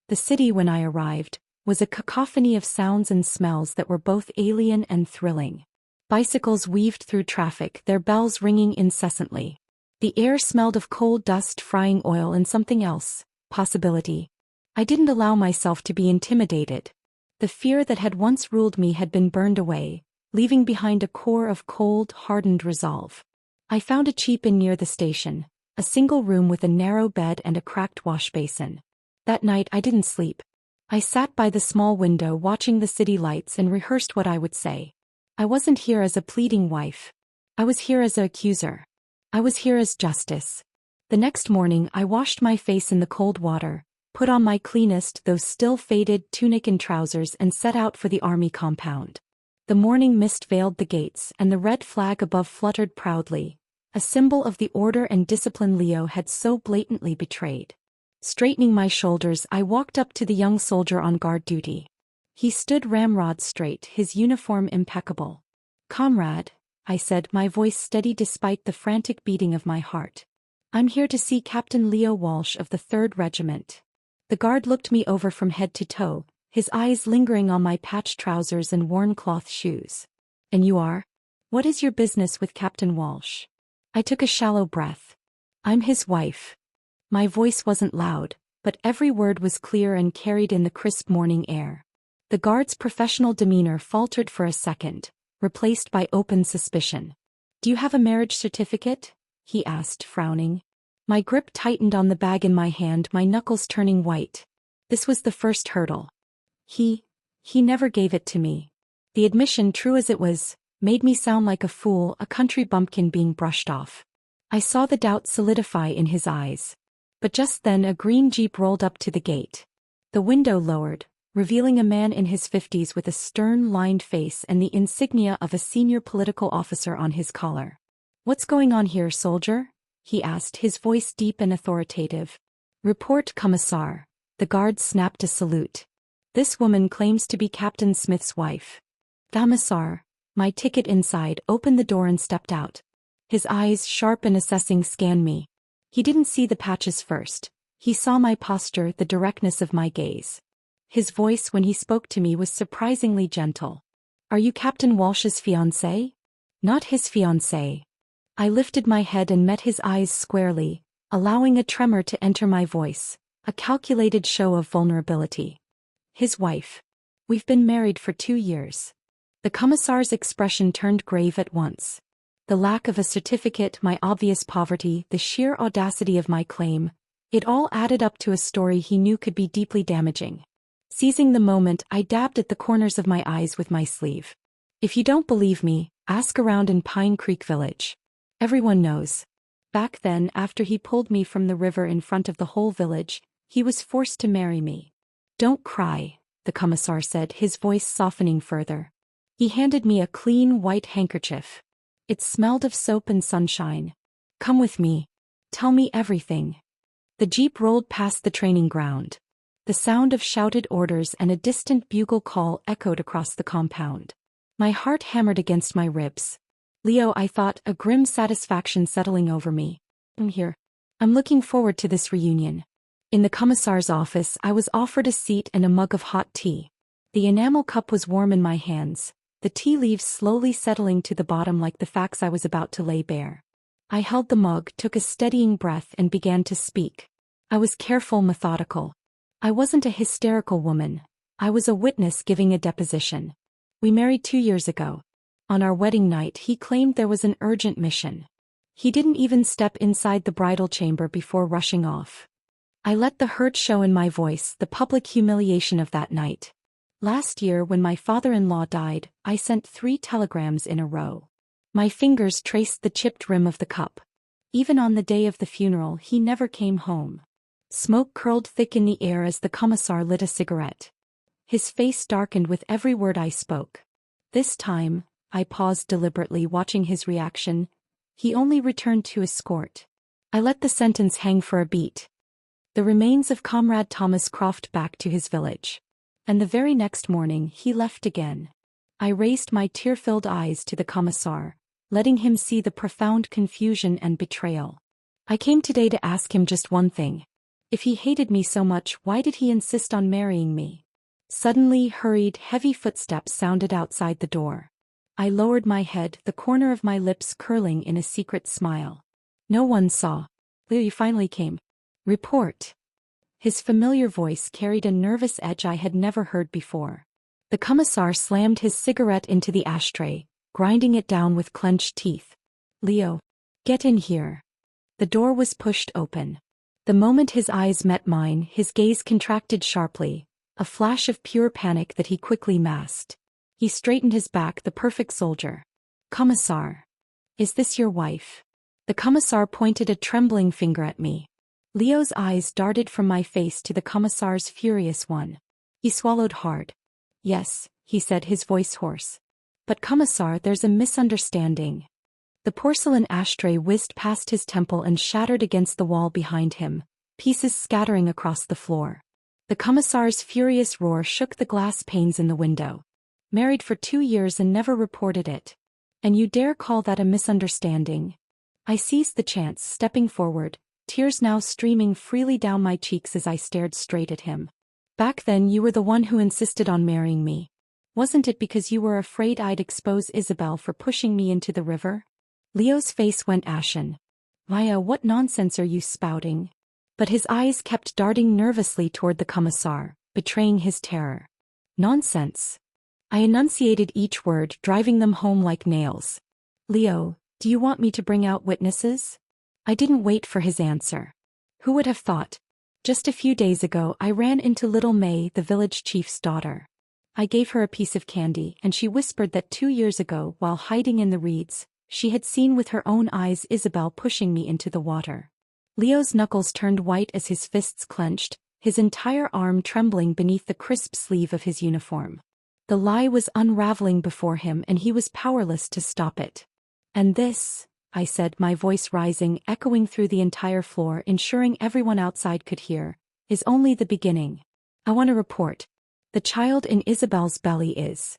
The city, when I arrived, was a cacophony of sounds and smells that were both alien and thrilling. Bicycles weaved through traffic, their bells ringing incessantly. The air smelled of coal dust, frying oil, and something else, possibility. I didn't allow myself to be intimidated. The fear that had once ruled me had been burned away, leaving behind a core of cold, hardened resolve. I found a cheap inn near the station, a single room with a narrow bed and a cracked wash basin. That night I didn't sleep. I sat by the small window watching the city lights and rehearsed what I would say. I wasn't here as a pleading wife. I was here as an accuser. I was here as justice. The next morning I washed my face in the cold water, put on my cleanest though still faded tunic and trousers and set out for the army compound. The morning mist veiled the gates and the red flag above fluttered proudly, a symbol of the order and discipline Leo had so blatantly betrayed. Straightening my shoulders, I walked up to the young soldier on guard duty. He stood ramrod straight, his uniform impeccable. "Comrade," I said, my voice steady despite the frantic beating of my heart. "I'm here to see Captain Leo Walsh of the 3rd Regiment." The guard looked me over from head to toe, his eyes lingering on my patched trousers and worn cloth shoes. "And you are? What is your business with Captain Walsh?" I took a shallow breath. "I'm his wife." My voice wasn't loud, but every word was clear and carried in the crisp morning air. The guard's professional demeanor faltered for a second, replaced by open suspicion. "Do you have a marriage certificate?" he asked, frowning. My grip tightened on the bag in my hand, my knuckles turning white. This was the first hurdle. He never gave it to me. The admission, true as it was, made me sound like a fool, a country bumpkin being brushed off. I saw the doubt solidify in his eyes. But just then a green Jeep rolled up to the gate. The window lowered, revealing a man in his 50s with a stern, lined face and the insignia of a senior political officer on his collar. "What's going on here, soldier?" he asked, his voice deep and authoritative. "Report, Commissar." The guard snapped a salute. "This woman claims to be Captain Smith's wife." "Commissar." My ticket inside, opened the door and stepped out. His eyes, sharp and assessing, scanned me. He didn't see the patches first. He saw my posture, the directness of my gaze. His voice when he spoke to me was surprisingly gentle. "Are you Captain Walsh's fiancé?" "Not his fiancé." I lifted my head and met his eyes squarely, allowing a tremor to enter my voice, a calculated show of vulnerability. His wife. We've been married for 2 years. The commissar's expression turned grave at once. The lack of a certificate, my obvious poverty, the sheer audacity of my claim, it all added up to a story he knew could be deeply damaging. Seizing the moment, I dabbed at the corners of my eyes with my sleeve. If you don't believe me, ask around in Pine Creek Village. Everyone knows. Back then, after he pulled me from the river in front of the whole village, he was forced to marry me. Don't cry, the commissar said, his voice softening further. He handed me a clean white handkerchief. It smelled of soap and sunshine. Come with me. Tell me everything. The jeep rolled past the training ground. The sound of shouted orders and a distant bugle call echoed across the compound. My heart hammered against my ribs. Leo, I thought, a grim satisfaction settling over me. I'm here. I'm looking forward to this reunion. In the commissar's office, I was offered a seat and a mug of hot tea. The enamel cup was warm in my hands, the tea leaves slowly settling to the bottom like the facts I was about to lay bare. I held the mug, took a steadying breath and began to speak. I was careful, methodical. I wasn't a hysterical woman. I was a witness giving a deposition. We married 2 years ago. On our wedding night, he claimed there was an urgent mission. He didn't even step inside the bridal chamber before rushing off. I let the hurt show in my voice, the public humiliation of that night. Last year, when my father-in-law died, I sent 3 telegrams in a row. My fingers traced the chipped rim of the cup. Even on the day of the funeral, he never came home. Smoke curled thick in the air as the commissar lit a cigarette. His face darkened with every word I spoke. This time, I paused deliberately, watching his reaction. He only returned to escort. I let the sentence hang for a beat. The remains of Comrade Thomas Croft back to his village. And the very next morning, he left again. I raised my tear-filled eyes to the commissar, letting him see the profound confusion and betrayal. I came today to ask him just one thing. If he hated me so much, why did he insist on marrying me? Suddenly, hurried, heavy footsteps sounded outside the door. I lowered my head, the corner of my lips curling in a secret smile. No one saw. You finally came. Report. His familiar voice carried a nervous edge I had never heard before. The commissar slammed his cigarette into the ashtray, grinding it down with clenched teeth. Leo, get in here. The door was pushed open. The moment his eyes met mine, his gaze contracted sharply, a flash of pure panic that he quickly masked. He straightened his back, the perfect soldier. Commissar. Is this your wife? The commissar pointed a trembling finger at me. Leo's eyes darted from my face to the commissar's furious one. He swallowed hard. Yes, he said, his voice hoarse. But commissar, there's a misunderstanding. The porcelain ashtray whizzed past his temple and shattered against the wall behind him, pieces scattering across the floor. The commissar's furious roar shook the glass panes in the window. Married for 2 years and never reported it. And you dare call that a misunderstanding? I seized the chance, stepping forward, tears now streaming freely down my cheeks as I stared straight at him. Back then you were the one who insisted on marrying me. Wasn't it because you were afraid I'd expose Isabel for pushing me into the river? Leo's face went ashen. Maya, what nonsense are you spouting? But his eyes kept darting nervously toward the commissar, betraying his terror. Nonsense. I enunciated each word, driving them home like nails. Leo, do you want me to bring out witnesses? I didn't wait for his answer. Who would have thought? Just a few days ago, I ran into little May, the village chief's daughter. I gave her a piece of candy, and she whispered that 2 years ago, while hiding in the reeds, she had seen with her own eyes Isabel pushing me into the water. Leo's knuckles turned white as his fists clenched, his entire arm trembling beneath the crisp sleeve of his uniform. The lie was unraveling before him and he was powerless to stop it. And this, I said, my voice rising, echoing through the entire floor, ensuring everyone outside could hear, is only the beginning. I want to report. The child in Isabel's belly is.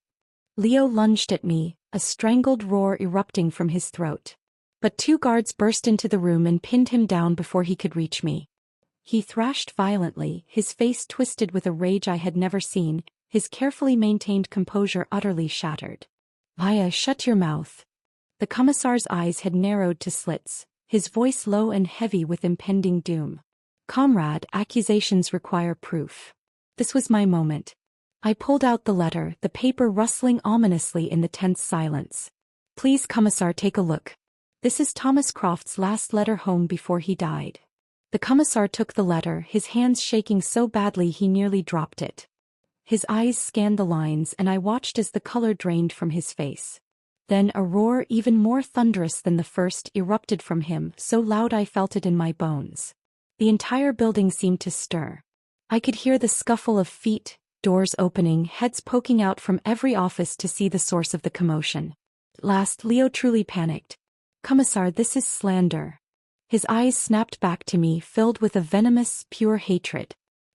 Leo lunged at me, a strangled roar erupting from his throat. But 2 guards burst into the room and pinned him down before he could reach me. He thrashed violently, his face twisted with a rage I had never seen, his carefully maintained composure utterly shattered. Maya, shut your mouth. The commissar's eyes had narrowed to slits, his voice low and heavy with impending doom. "Comrade, accusations require proof." This was my moment. I pulled out the letter, the paper rustling ominously in the tense silence. "Please, Commissar, take a look. This is Thomas Croft's last letter home before he died." The Commissar took the letter, his hands shaking so badly he nearly dropped it. His eyes scanned the lines and I watched as the color drained from his face. Then a roar even more thunderous than the first erupted from him, so loud I felt it in my bones. The entire building seemed to stir. I could hear the scuffle of feet, doors opening, heads poking out from every office to see the source of the commotion. At last, Leo truly panicked. "Commissar, this is slander." His eyes snapped back to me, filled with a venomous, pure hatred.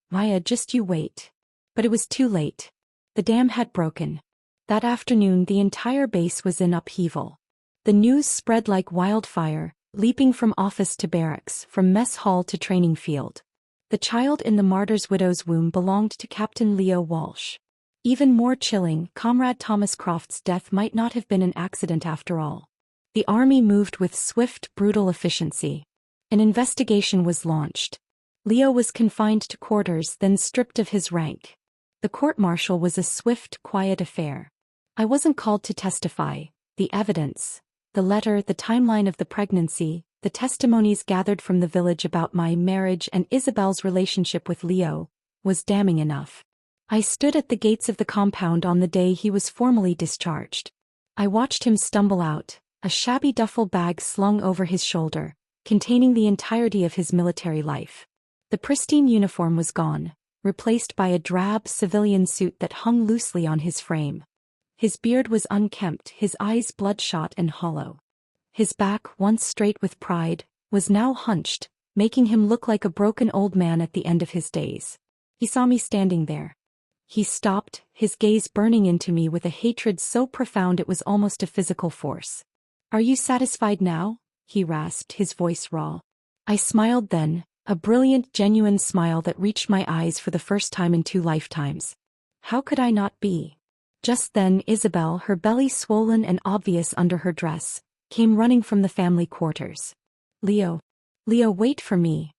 "Maya, just you wait." But it was too late. The dam had broken. That afternoon the entire base was in upheaval. The news spread like wildfire, leaping from office to barracks, from mess hall to training field. The child in the martyr's widow's womb belonged to Captain Leo Walsh. Even more chilling, Comrade Thomas Croft's death might not have been an accident after all. The army moved with swift, brutal efficiency. An investigation was launched. Leo was confined to quarters, then stripped of his rank. The court-martial was a swift, quiet affair. I wasn't called to testify. The evidence, the letter, the timeline of the pregnancy, the testimonies gathered from the village about my marriage and Isabel's relationship with Leo, was damning enough. I stood at the gates of the compound on the day he was formally discharged. I watched him stumble out, a shabby duffel bag slung over his shoulder, containing the entirety of his military life. The pristine uniform was gone, replaced by a drab civilian suit that hung loosely on his frame. His beard was unkempt, his eyes bloodshot and hollow. His back, once straight with pride, was now hunched, making him look like a broken old man at the end of his days. He saw me standing there. He stopped, his gaze burning into me with a hatred so profound it was almost a physical force. "Are you satisfied now?" he rasped, his voice raw. I smiled then, a brilliant, genuine smile that reached my eyes for the first time in 2 lifetimes. How could I not be? Just then Isabel, her belly swollen and obvious under her dress, came running from the family quarters. Leo, wait for me."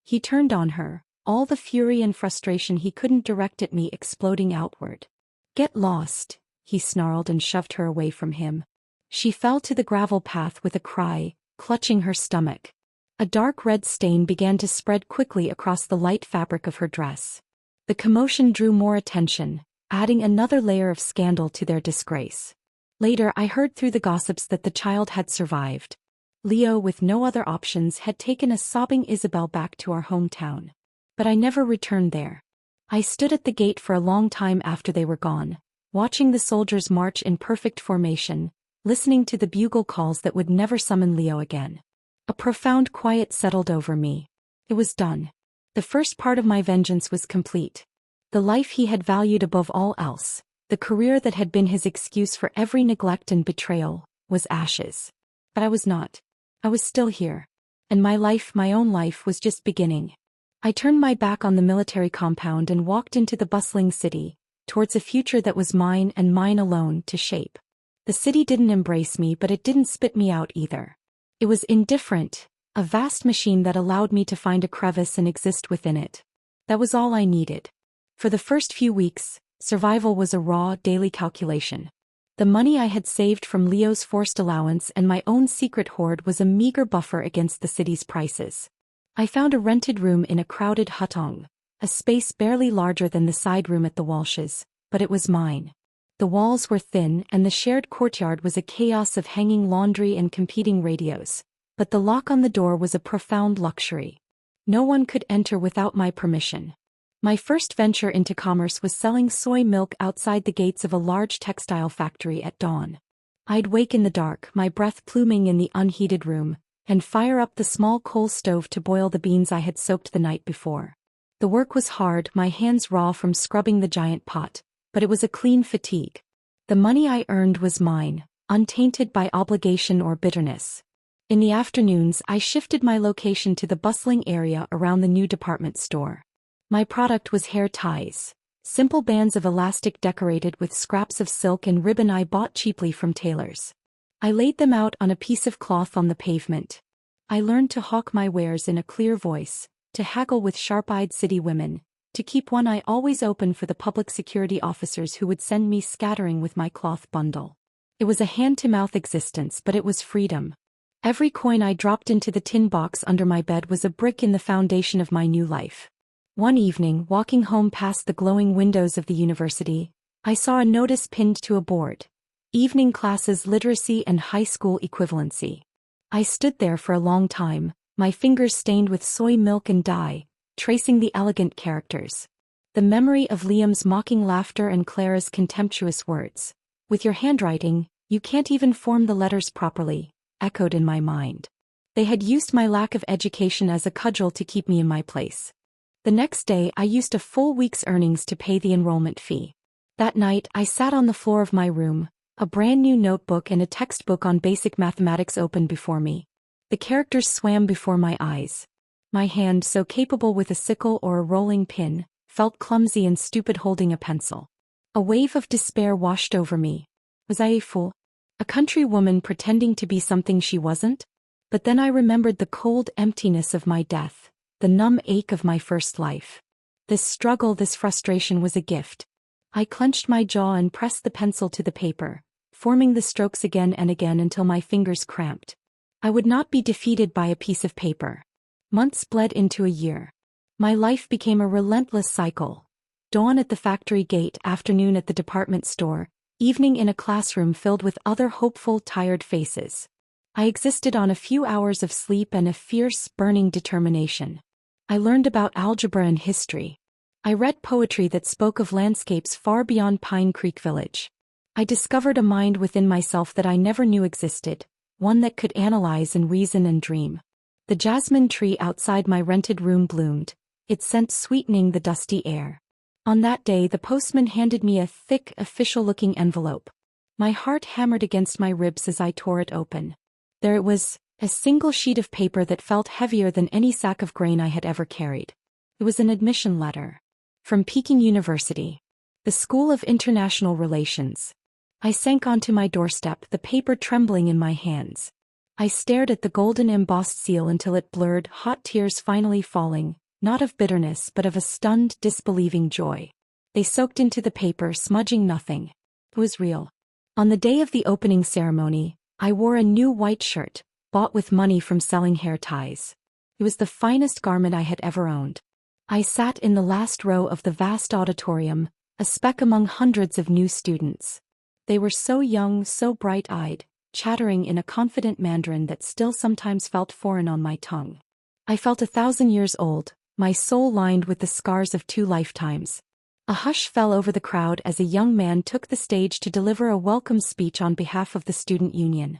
He turned on her, all the fury and frustration he couldn't direct at me exploding outward. "Get lost," he snarled and shoved her away from him. She fell to the gravel path with a cry, clutching her stomach. A dark red stain began to spread quickly across the light fabric of her dress. The commotion drew more attention, adding another layer of scandal to their disgrace. Later I heard through the gossips that the child had survived. Leo, with no other options, had taken a sobbing Isabel back to our hometown. But I never returned there. I stood at the gate for a long time after they were gone, watching the soldiers march in perfect formation, listening to the bugle calls that would never summon Leo again. A profound quiet settled over me. It was done. The first part of my vengeance was complete. The life he had valued above all else, the career that had been his excuse for every neglect and betrayal, was ashes. But I was not. I was still here. And my life, my own life, was just beginning. I turned my back on the military compound and walked into the bustling city, towards a future that was mine and mine alone to shape. The city didn't embrace me, but it didn't spit me out either. It was indifferent, a vast machine that allowed me to find a crevice and exist within it. That was all I needed. For the first few weeks, survival was a raw, daily calculation. The money I had saved from Leo's forced allowance and my own secret hoard was a meager buffer against the city's prices. I found a rented room in a crowded hutong, a space barely larger than the side room at the Walshes, but it was mine. The walls were thin and the shared courtyard was a chaos of hanging laundry and competing radios, but the lock on the door was a profound luxury. No one could enter without my permission. My first venture into commerce was selling soy milk outside the gates of a large textile factory at dawn. I'd wake in the dark, my breath pluming in the unheated room, and fire up the small coal stove to boil the beans I had soaked the night before. The work was hard, my hands raw from scrubbing the giant pot, but it was a clean fatigue. The money I earned was mine, untainted by obligation or bitterness. In the afternoons I shifted my location to the bustling area around the new department store. My product was hair ties, simple bands of elastic decorated with scraps of silk and ribbon I bought cheaply from tailors. I laid them out on a piece of cloth on the pavement. I learned to hawk my wares in a clear voice, to haggle with sharp-eyed city women, to keep one eye always open for the public security officers who would send me scattering with my cloth bundle. It was a hand-to-mouth existence, but it was freedom. Every coin I dropped into the tin box under my bed was a brick in the foundation of my new life. One evening, walking home past the glowing windows of the university, I saw a notice pinned to a board: Evening Classes Literacy and High School Equivalency. I stood there for a long time, my fingers stained with soy milk and dye, tracing the elegant characters. The memory of Liam's mocking laughter and Clara's contemptuous words, "With your handwriting, you can't even form the letters properly," echoed in my mind. They had used my lack of education as a cudgel to keep me in my place. The next day I used a full week's earnings to pay the enrollment fee. That night I sat on the floor of my room, a brand new notebook and a textbook on basic mathematics open before me. The characters swam before my eyes. My hand, so capable with a sickle or a rolling pin, felt clumsy and stupid holding a pencil. A wave of despair washed over me. Was I a fool? A country woman pretending to be something she wasn't? But then I remembered the cold emptiness of my death, the numb ache of my first life. This struggle, this frustration was a gift. I clenched my jaw and pressed the pencil to the paper, forming the strokes again and again until my fingers cramped. I would not be defeated by a piece of paper. Months bled into a year. My life became a relentless cycle. Dawn at the factory gate, afternoon at the department store, evening in a classroom filled with other hopeful, tired faces. I existed on a few hours of sleep and a fierce, burning determination. I learned about algebra and history. I read poetry that spoke of landscapes far beyond Pine Creek Village. I discovered a mind within myself that I never knew existed, one that could analyze and reason and dream. The jasmine tree outside my rented room bloomed, its scent sweetening the dusty air. On that day the postman handed me a thick, official-looking envelope. My heart hammered against my ribs as I tore it open. There it was, a single sheet of paper that felt heavier than any sack of grain I had ever carried. It was an admission letter. From Peking University. The School of International Relations. I sank onto my doorstep, the paper trembling in my hands. I stared at the golden embossed seal until it blurred, hot tears finally falling, not of bitterness but of a stunned, disbelieving joy. They soaked into the paper, smudging nothing. It was real. On the day of the opening ceremony, I wore a new white shirt, bought with money from selling hair ties. It was the finest garment I had ever owned. I sat in the last row of the vast auditorium, a speck among hundreds of new students. They were so young, so bright-eyed, chattering in a confident Mandarin that still sometimes felt foreign on my tongue. I felt 1,000 years old, my soul lined with the scars of 2 lifetimes. A hush fell over the crowd as a young man took the stage to deliver a welcome speech on behalf of the student union.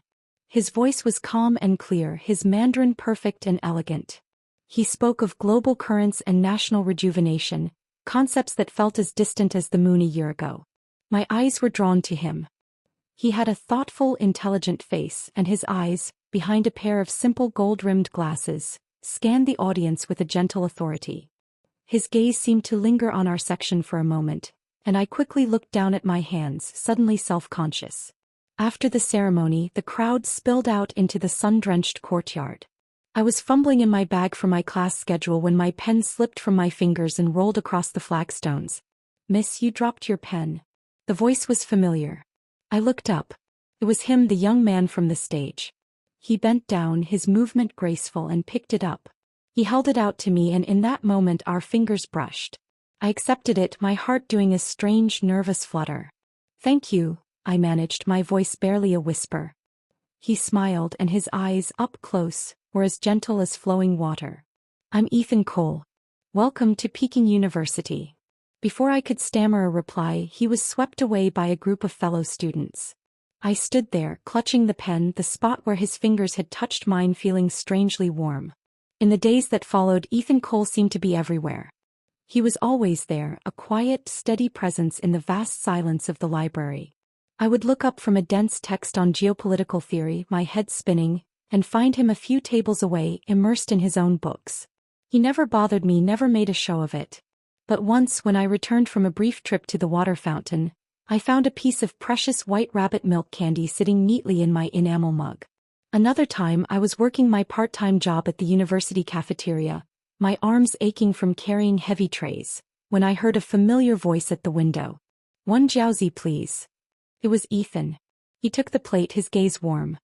His voice was calm and clear, his Mandarin perfect and elegant. He spoke of global currents and national rejuvenation, concepts that felt as distant as the moon a year ago. My eyes were drawn to him. He had a thoughtful, intelligent face, and his eyes, behind a pair of simple gold-rimmed glasses, scanned the audience with a gentle authority. His gaze seemed to linger on our section for a moment, and I quickly looked down at my hands, suddenly self-conscious. After the ceremony, the crowd spilled out into the sun-drenched courtyard. I was fumbling in my bag for my class schedule when my pen slipped from my fingers and rolled across the flagstones. "Miss, you dropped your pen." The voice was familiar. I looked up. It was him, the young man from the stage. He bent down, his movement graceful, and picked it up. He held it out to me, and in that moment our fingers brushed. I accepted it, my heart doing a strange, nervous flutter. "Thank you," I managed, my voice barely a whisper. He smiled, and his eyes, up close, were as gentle as flowing water. "I'm Ethan Cole. Welcome to Peking University." Before I could stammer a reply, he was swept away by a group of fellow students. I stood there, clutching the pen, the spot where his fingers had touched mine feeling strangely warm. In the days that followed, Ethan Cole seemed to be everywhere. He was always there, a quiet, steady presence in the vast silence of the library. I would look up from a dense text on geopolitical theory, my head spinning, and find him a few tables away, immersed in his own books. He never bothered me, never made a show of it. But once, when I returned from a brief trip to the water fountain, I found a piece of precious white rabbit milk candy sitting neatly in my enamel mug. Another time I was working my part-time job at the university cafeteria, my arms aching from carrying heavy trays, when I heard a familiar voice at the window. "One jiaozi, please." It was Ethan. He took the plate, his gaze warm.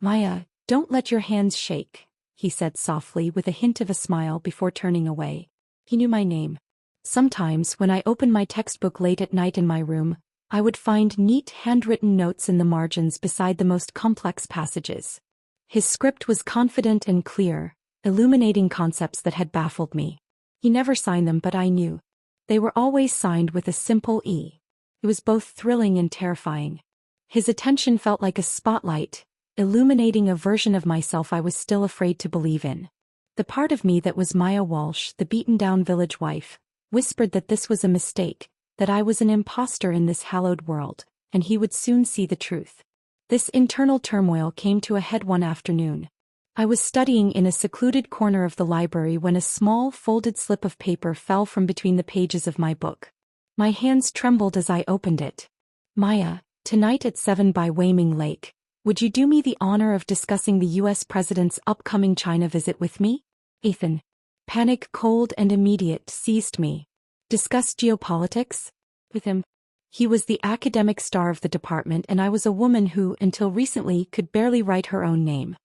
"Maya, don't let your hands shake," he said softly with a hint of a smile before turning away. He knew my name. Sometimes when I opened my textbook late at night in my room, I would find neat handwritten notes in the margins beside the most complex passages. His script was confident and clear, illuminating concepts that had baffled me. He never signed them, but I knew. They were always signed with a simple E. It was both thrilling and terrifying. His attention felt like a spotlight, illuminating a version of myself I was still afraid to believe in. The part of me that was Maya Walsh, the beaten-down village wife, whispered that this was a mistake, that I was an imposter in this hallowed world, and he would soon see the truth. This internal turmoil came to a head one afternoon. I was studying in a secluded corner of the library when a small folded slip of paper fell from between the pages of my book. My hands trembled as I opened it. "Maya, tonight at 7 by Weiming Lake, would you do me the honor of discussing the U.S. President's upcoming China visit with me?" Ethan. Panic, cold and immediate, seized me. Discuss geopolitics? With him? He was the academic star of the department, and I was a woman who, until recently, could barely write her own name.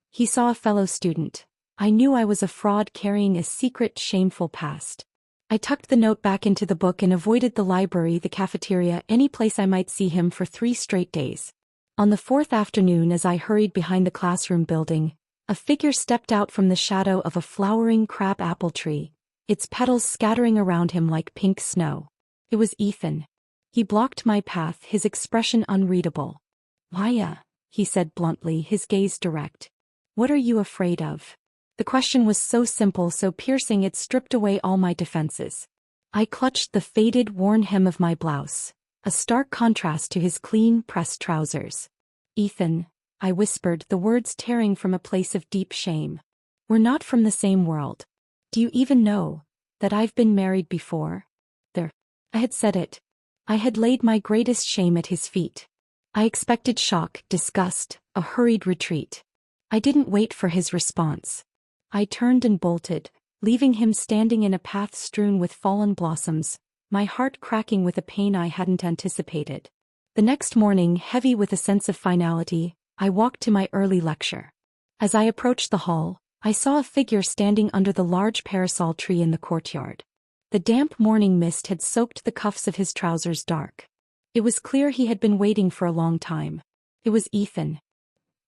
He saw a fellow student. I knew I was a fraud carrying a secret, shameful past. I tucked the note back into the book and avoided the library, the cafeteria, any place I might see him for 3 straight days. On the 4th afternoon, as I hurried behind the classroom building, a figure stepped out from the shadow of a flowering crab apple tree, its petals scattering around him like pink snow. It was Ethan. He blocked my path, his expression unreadable. "Maya," he said bluntly, his gaze direct. "What are you afraid of?" The question was so simple, so piercing, it stripped away all my defenses. I clutched the faded, worn hem of my blouse, a stark contrast to his clean, pressed trousers. "Ethan," I whispered, the words tearing from a place of deep shame. "We're not from the same world. Do you even know that I've been married before?" There. I had said it. I had laid my greatest shame at his feet. I expected shock, disgust, a hurried retreat. I didn't wait for his response. I turned and bolted, leaving him standing in a path strewn with fallen blossoms, my heart cracking with a pain I hadn't anticipated. The next morning, heavy with a sense of finality, I walked to my early lecture. As I approached the hall, I saw a figure standing under the large parasol tree in the courtyard. The damp morning mist had soaked the cuffs of his trousers dark. It was clear he had been waiting for a long time. It was Ethan.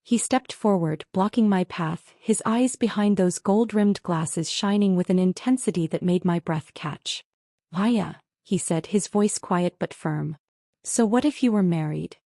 He stepped forward, blocking my path, his eyes behind those gold-rimmed glasses shining with an intensity that made my breath catch. "Maya," he said, his voice quiet but firm. "So what if you were married?"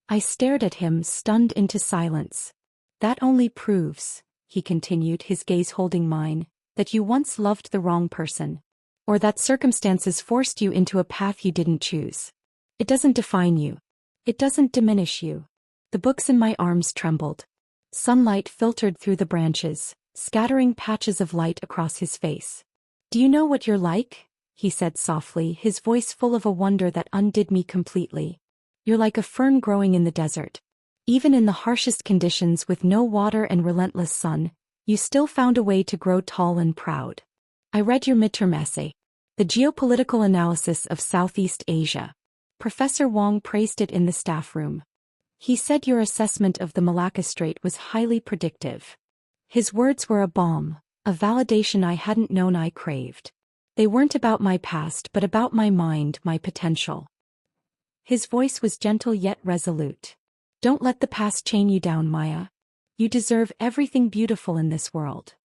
I stared at him, stunned into silence. "That only proves," he continued, his gaze holding mine, "that you once loved the wrong person. Or that circumstances forced you into a path you didn't choose. It doesn't define you. It doesn't diminish you." The books in my arms trembled. Sunlight filtered through the branches, scattering patches of light across his face. "Do you know what you're like?" he said softly, his voice full of a wonder that undid me completely. "You're like a fern growing in the desert. Even in the harshest conditions, with no water and relentless sun, you still found a way to grow tall and proud. I read your midterm essay, The Geopolitical Analysis of Southeast Asia." Professor Wong praised it in the staff room. He said your assessment of the Malacca Strait was highly predictive. His words were a balm, a validation I hadn't known I craved. They weren't about my past, but about my mind, my potential. His voice was gentle yet resolute. "Don't let the past chain you down, Maya. You deserve everything beautiful in this world."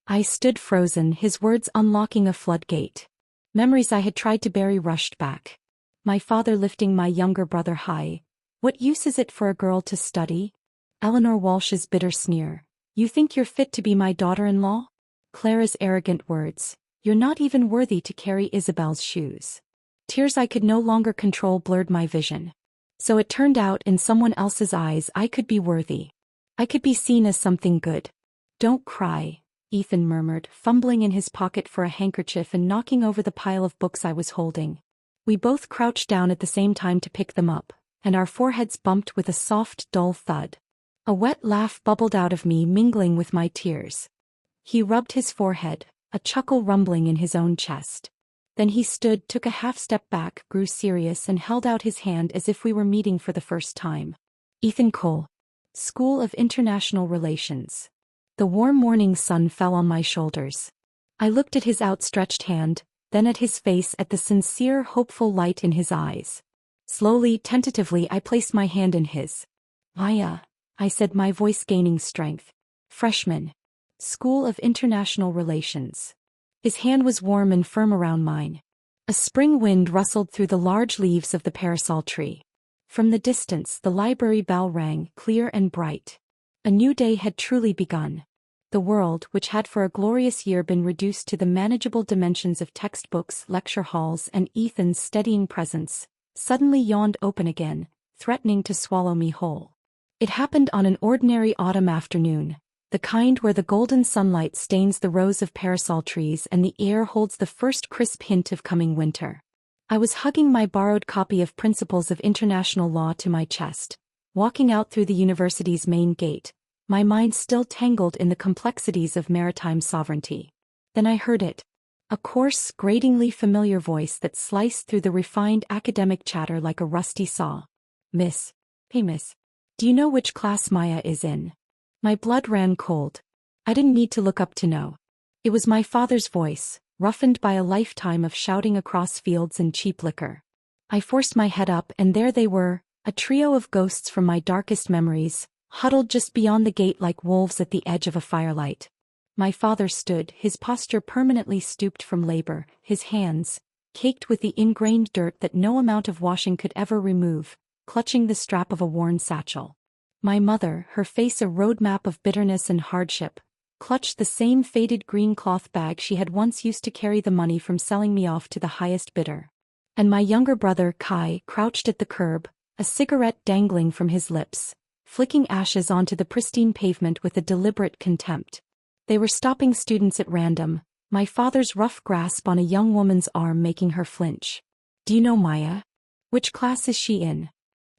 I stood frozen, his words unlocking a floodgate. Memories I had tried to bury rushed back. My father lifting my younger brother high. "What use is it for a girl to study?" Eleanor Walsh's bitter sneer. "You think you're fit to be my daughter-in-law?" Clara's arrogant words. "You're not even worthy to carry Isabel's shoes." Tears I could no longer control blurred my vision. So it turned out, in someone else's eyes, I could be worthy. I could be seen as something good. "Don't cry," Ethan murmured, fumbling in his pocket for a handkerchief and knocking over the pile of books I was holding. We both crouched down at the same time to pick them up, and our foreheads bumped with a soft, dull thud. A wet laugh bubbled out of me, mingling with my tears. He rubbed his forehead, a chuckle rumbling in his own chest. Then he stood, took a half step back, grew serious, and held out his hand as if we were meeting for the first time. Ethan Cole. School of International Relations. The warm morning sun fell on my shoulders. I looked at his outstretched hand, then at his face, at the sincere, hopeful light in his eyes. Slowly, tentatively, I placed my hand in his. Maya, I said, my voice gaining strength. Freshman. School of International Relations. His hand was warm and firm around mine. A spring wind rustled through the large leaves of the parasol tree. From the distance, the library bell rang, clear and bright. A new day had truly begun. The world, which had for a glorious year been reduced to the manageable dimensions of textbooks, lecture halls, and Ethan's steadying presence, suddenly yawned open again, threatening to swallow me whole. It happened on an ordinary autumn afternoon, the kind where the golden sunlight stains the rows of parasol trees and the air holds the first crisp hint of coming winter. I was hugging my borrowed copy of Principles of International Law to my chest, walking out through the university's main gate, my mind still tangled in the complexities of maritime sovereignty. Then I heard it. A coarse, gratingly familiar voice that sliced through the refined academic chatter like a rusty saw. Miss. Hey miss. Do you know which class Maya is in? My blood ran cold. I didn't need to look up to know. It was my father's voice, roughened by a lifetime of shouting across fields and cheap liquor. I forced my head up, and there they were, a trio of ghosts from my darkest memories, huddled just beyond the gate like wolves at the edge of a firelight. My father stood, his posture permanently stooped from labor, his hands, caked with the ingrained dirt that no amount of washing could ever remove, clutching the strap of a worn satchel. My mother, her face a roadmap of bitterness and hardship, clutched the same faded green cloth bag she had once used to carry the money from selling me off to the highest bidder. And my younger brother, Kai, crouched at the curb, a cigarette dangling from his lips, flicking ashes onto the pristine pavement with a deliberate contempt. They were stopping students at random, my father's rough grasp on a young woman's arm making her flinch. Do you know Maya? Which class is she in?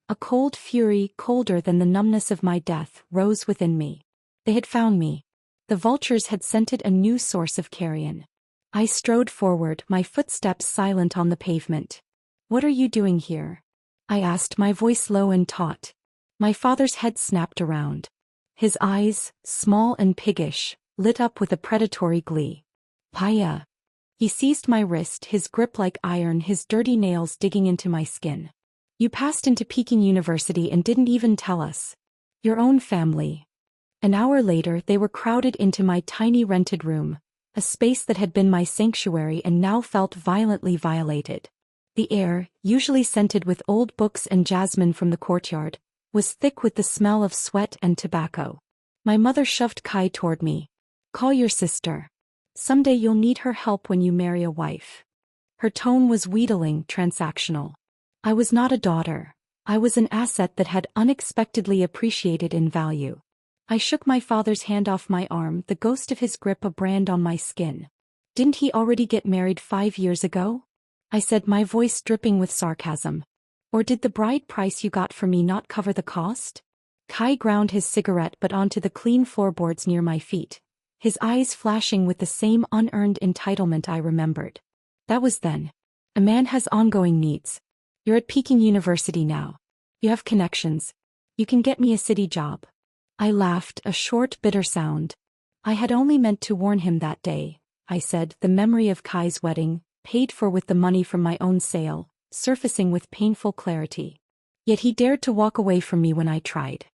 A cold fury, colder than the numbness of my death, rose within me. They had found me. The vultures had scented a new source of carrion. I strode forward, my footsteps silent on the pavement. What are you doing here? I asked, my voice low and taut. My father's head snapped around. His eyes, small and piggish, lit up with a predatory glee. Maya. He seized my wrist, his grip like iron, his dirty nails digging into my skin. You passed into Peking University and didn't even tell us. Your own family. An hour later they were crowded into my tiny rented room, a space that had been my sanctuary and now felt violently violated. The air, usually scented with old books and jasmine from the courtyard, was thick with the smell of sweat and tobacco. My mother shoved Kai toward me. Call your sister. Someday you'll need her help when you marry a wife. Her tone was wheedling, transactional. I was not a daughter. I was an asset that had unexpectedly appreciated in value. I shook my father's hand off my arm, the ghost of his grip a brand on my skin. Didn't he already get married 5 years ago? I said, my voice dripping with sarcasm. Or did the bride price you got for me not cover the cost? Kai ground his cigarette butt onto the clean floorboards near my feet, his eyes flashing with the same unearned entitlement I remembered. That was then. A man has ongoing needs. You're at Peking University now. You have connections. You can get me a city job. I laughed, a short, bitter sound. I had only meant to warn him that day, I said, the memory of Kai's wedding, paid for with the money from my own sale, surfacing with painful clarity. Yet he dared to walk away from me when I tried.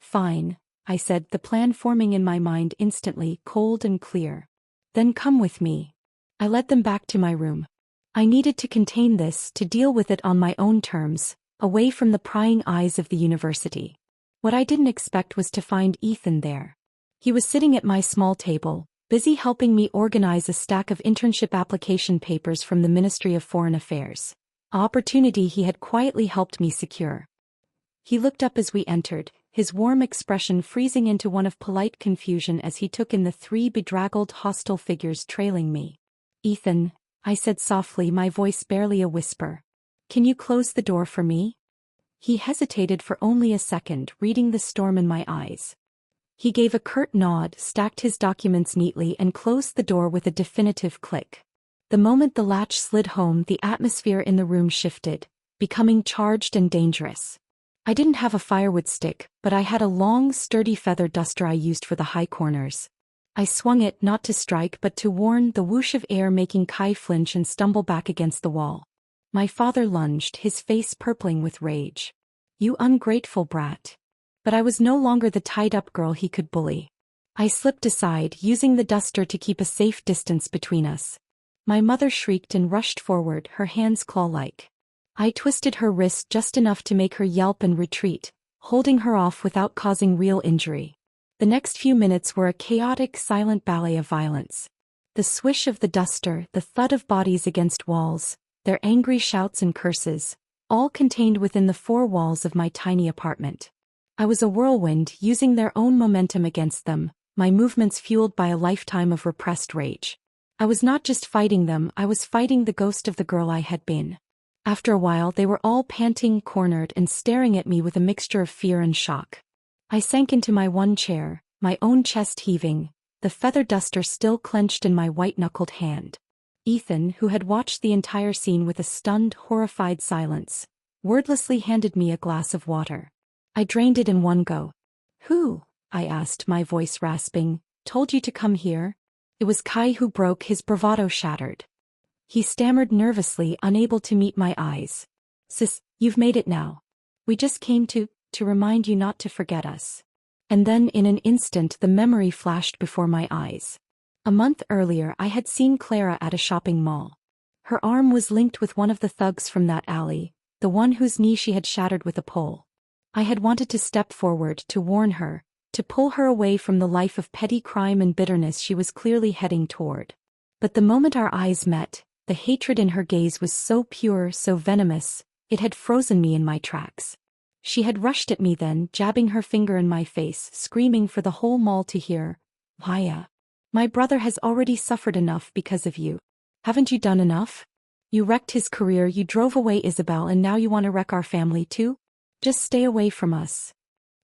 Fine, I said, the plan forming in my mind instantly, cold and clear. Then come with me. I led them back to my room. I needed to contain this, to deal with it on my own terms, away from the prying eyes of the university. What I didn't expect was to find Ethan there. He was sitting at my small table, busy helping me organize a stack of internship application papers from the Ministry of Foreign Affairs, an opportunity he had quietly helped me secure. He looked up as we entered, his warm expression freezing into one of polite confusion as he took in the 3 bedraggled, hostile figures trailing me. Ethan, I said softly, my voice barely a whisper. Can you close the door for me? He hesitated for only a second, reading the storm in my eyes. He gave a curt nod, stacked his documents neatly and closed the door with a definitive click. The moment the latch slid home, the atmosphere in the room shifted, becoming charged and dangerous. I didn't have a firewood stick, but I had a long, sturdy feather duster I used for the high corners. I swung it not to strike but to warn, the whoosh of air making Kai flinch and stumble back against the wall. My father lunged, his face purpling with rage. You ungrateful brat. But I was no longer the tied-up girl he could bully. I slipped aside, using the duster to keep a safe distance between us. My mother shrieked and rushed forward, her hands claw-like. I twisted her wrist just enough to make her yelp and retreat, holding her off without causing real injury. The next few minutes were a chaotic, silent ballet of violence. The swish of the duster, the thud of bodies against walls, their angry shouts and curses, all contained within the four walls of my tiny apartment. I was a whirlwind, using their own momentum against them, my movements fueled by a lifetime of repressed rage. I was not just fighting them, I was fighting the ghost of the girl I had been. After a while they were all panting, cornered, and staring at me with a mixture of fear and shock. I sank into my one chair, my own chest heaving, the feather duster still clenched in my white-knuckled hand. Ethan, who had watched the entire scene with a stunned, horrified silence, wordlessly handed me a glass of water. I drained it in one go. Who? I asked, my voice rasping. Told you to come here? It was Kai who broke, his bravado shattered. He stammered nervously, unable to meet my eyes. Sis, you've made it now. We just came to remind you not to forget us. And then in an instant the memory flashed before my eyes. A month earlier I had seen Clara at a shopping mall. Her arm was linked with one of the thugs from that alley, the one whose knee she had shattered with a pole. I had wanted to step forward, to warn her, to pull her away from the life of petty crime and bitterness she was clearly heading toward. But the moment our eyes met, the hatred in her gaze was so pure, so venomous, it had frozen me in my tracks. She had rushed at me then, jabbing her finger in my face, screaming for the whole mall to hear. Maya. My brother has already suffered enough because of you. Haven't you done enough? You wrecked his career, you drove away Isabel, and now you want to wreck our family too? Just stay away from us.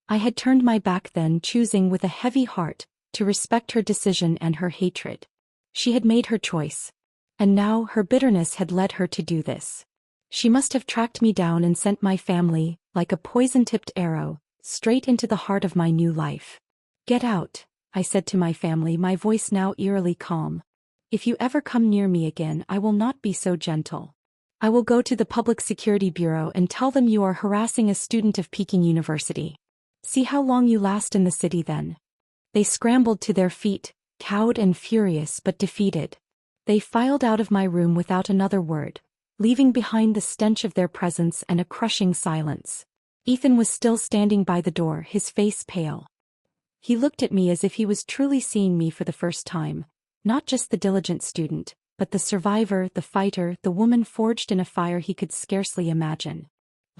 I had turned my back then, choosing with a heavy heart to respect her decision and her hatred. She had made her choice. And now her bitterness had led her to do this. She must have tracked me down and sent my family, like a poison-tipped arrow, straight into the heart of my new life. Get out, I said to my family, my voice now eerily calm. If you ever come near me again, I will not be so gentle. I will go to the Public Security Bureau and tell them you are harassing a student of Peking University. See how long you last in the city then. They scrambled to their feet, cowed and furious but defeated. They filed out of my room without another word, leaving behind the stench of their presence and a crushing silence. Ethan was still standing by the door, his face pale. He looked at me as if he was truly seeing me for the first time, not just the diligent student, but the survivor, the fighter, the woman forged in a fire he could scarcely imagine.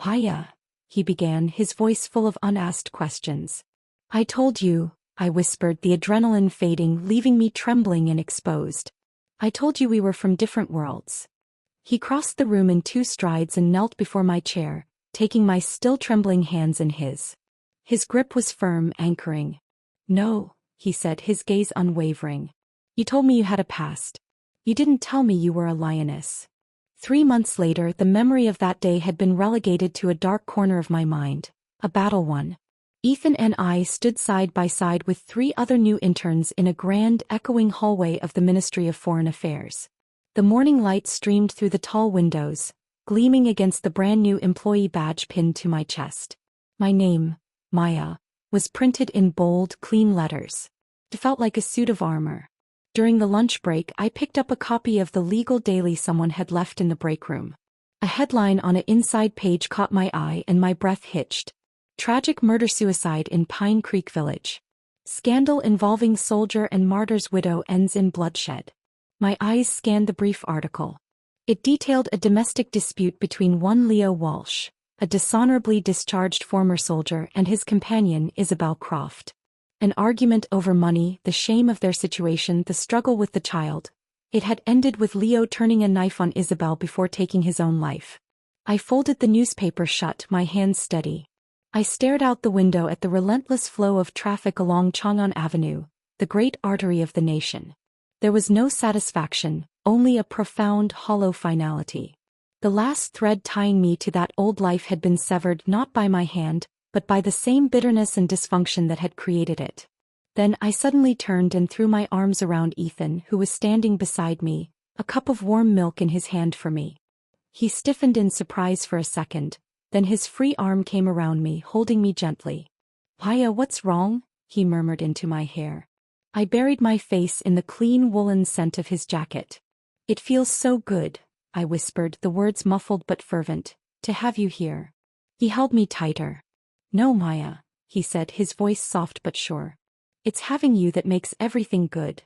Maya, he began, his voice full of unasked questions. I told you, I whispered, the adrenaline fading, leaving me trembling and exposed. I told you we were from different worlds. He crossed the room in 2 strides and knelt before my chair, taking my still trembling hands in his. His grip was firm, anchoring. No, he said, his gaze unwavering. You told me you had a past. You didn't tell me you were a lioness. 3 months later, the memory of that day had been relegated to a dark corner of my mind, a battle won. Ethan and I stood side by side with 3 other new interns in a grand, echoing hallway of the Ministry of Foreign Affairs. The morning light streamed through the tall windows, gleaming against the brand-new employee badge pinned to my chest. My name, Maya, was printed in bold, clean letters. It felt like a suit of armor. During the lunch break, I picked up a copy of the legal daily someone had left in the break room. A headline on an inside page caught my eye and my breath hitched. Tragic murder-suicide in Pine Creek Village. Scandal involving soldier and martyr's widow ends in bloodshed. My eyes scanned the brief article. It detailed a domestic dispute between one Leo Walsh, a dishonorably discharged former soldier, and his companion Isabel Croft. An argument over money, the shame of their situation, the struggle with the child. It had ended with Leo turning a knife on Isabel before taking his own life. I folded the newspaper shut, my hands steady. I stared out the window at the relentless flow of traffic along Chang'an Avenue, the great artery of the nation. There was no satisfaction, only a profound, hollow finality. The last thread tying me to that old life had been severed not by my hand, but by the same bitterness and dysfunction that had created it. Then I suddenly turned and threw my arms around Ethan, who was standing beside me, a cup of warm milk in his hand for me. He stiffened in surprise for a second, then his free arm came around me, holding me gently. "Maya, what's wrong?" he murmured into my hair. I buried my face in the clean woolen scent of his jacket. "It feels so good," I whispered, the words muffled but fervent, "to have you here." He held me tighter. "No, Maya," he said, his voice soft but sure. "It's having you that makes everything good."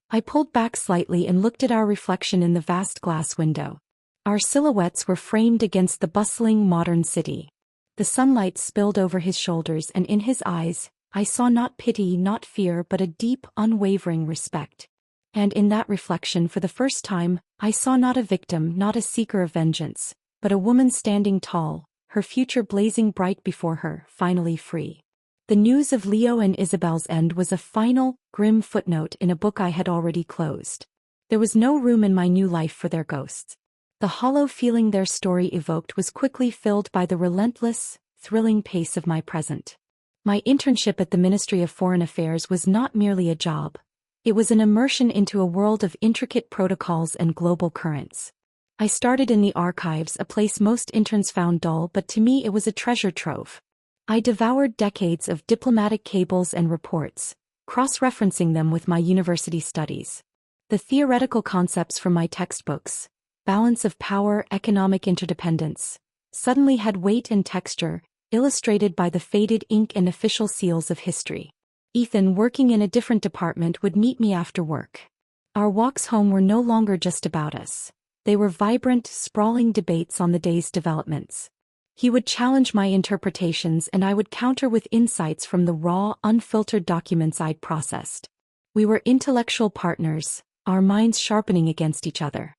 I pulled back slightly and looked at our reflection in the vast glass window. Our silhouettes were framed against the bustling modern city. The sunlight spilled over his shoulders, and in his eyes, I saw not pity, not fear, but a deep, unwavering respect. And in that reflection, for the first time, I saw not a victim, not a seeker of vengeance, but a woman standing tall, her future blazing bright before her, finally free. The news of Leo and Isabel's end was a final, grim footnote in a book I had already closed. There was no room in my new life for their ghosts. The hollow feeling their story evoked was quickly filled by the relentless, thrilling pace of my present. My internship at the Ministry of Foreign Affairs was not merely a job. It was an immersion into a world of intricate protocols and global currents. I started in the archives, a place most interns found dull, but to me it was a treasure trove. I devoured decades of diplomatic cables and reports, cross-referencing them with my university studies. The theoretical concepts from my textbooks, balance of power, economic interdependence, suddenly had weight and texture, illustrated by the faded ink and official seals of history. Ethan, working in a different department, would meet me after work. Our walks home were no longer just about us. They were vibrant, sprawling debates on the day's developments. He would challenge my interpretations, and I would counter with insights from the raw, unfiltered documents I'd processed. We were intellectual partners, our minds sharpening against each other.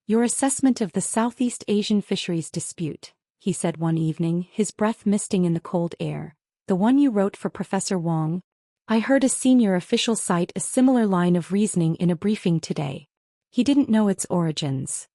"Your assessment of the Southeast Asian fisheries dispute," he said one evening, his breath misting in the cold air. "The one you wrote for Professor Wong?" I heard a senior official cite a similar line of reasoning in a briefing today. He didn't know its origins.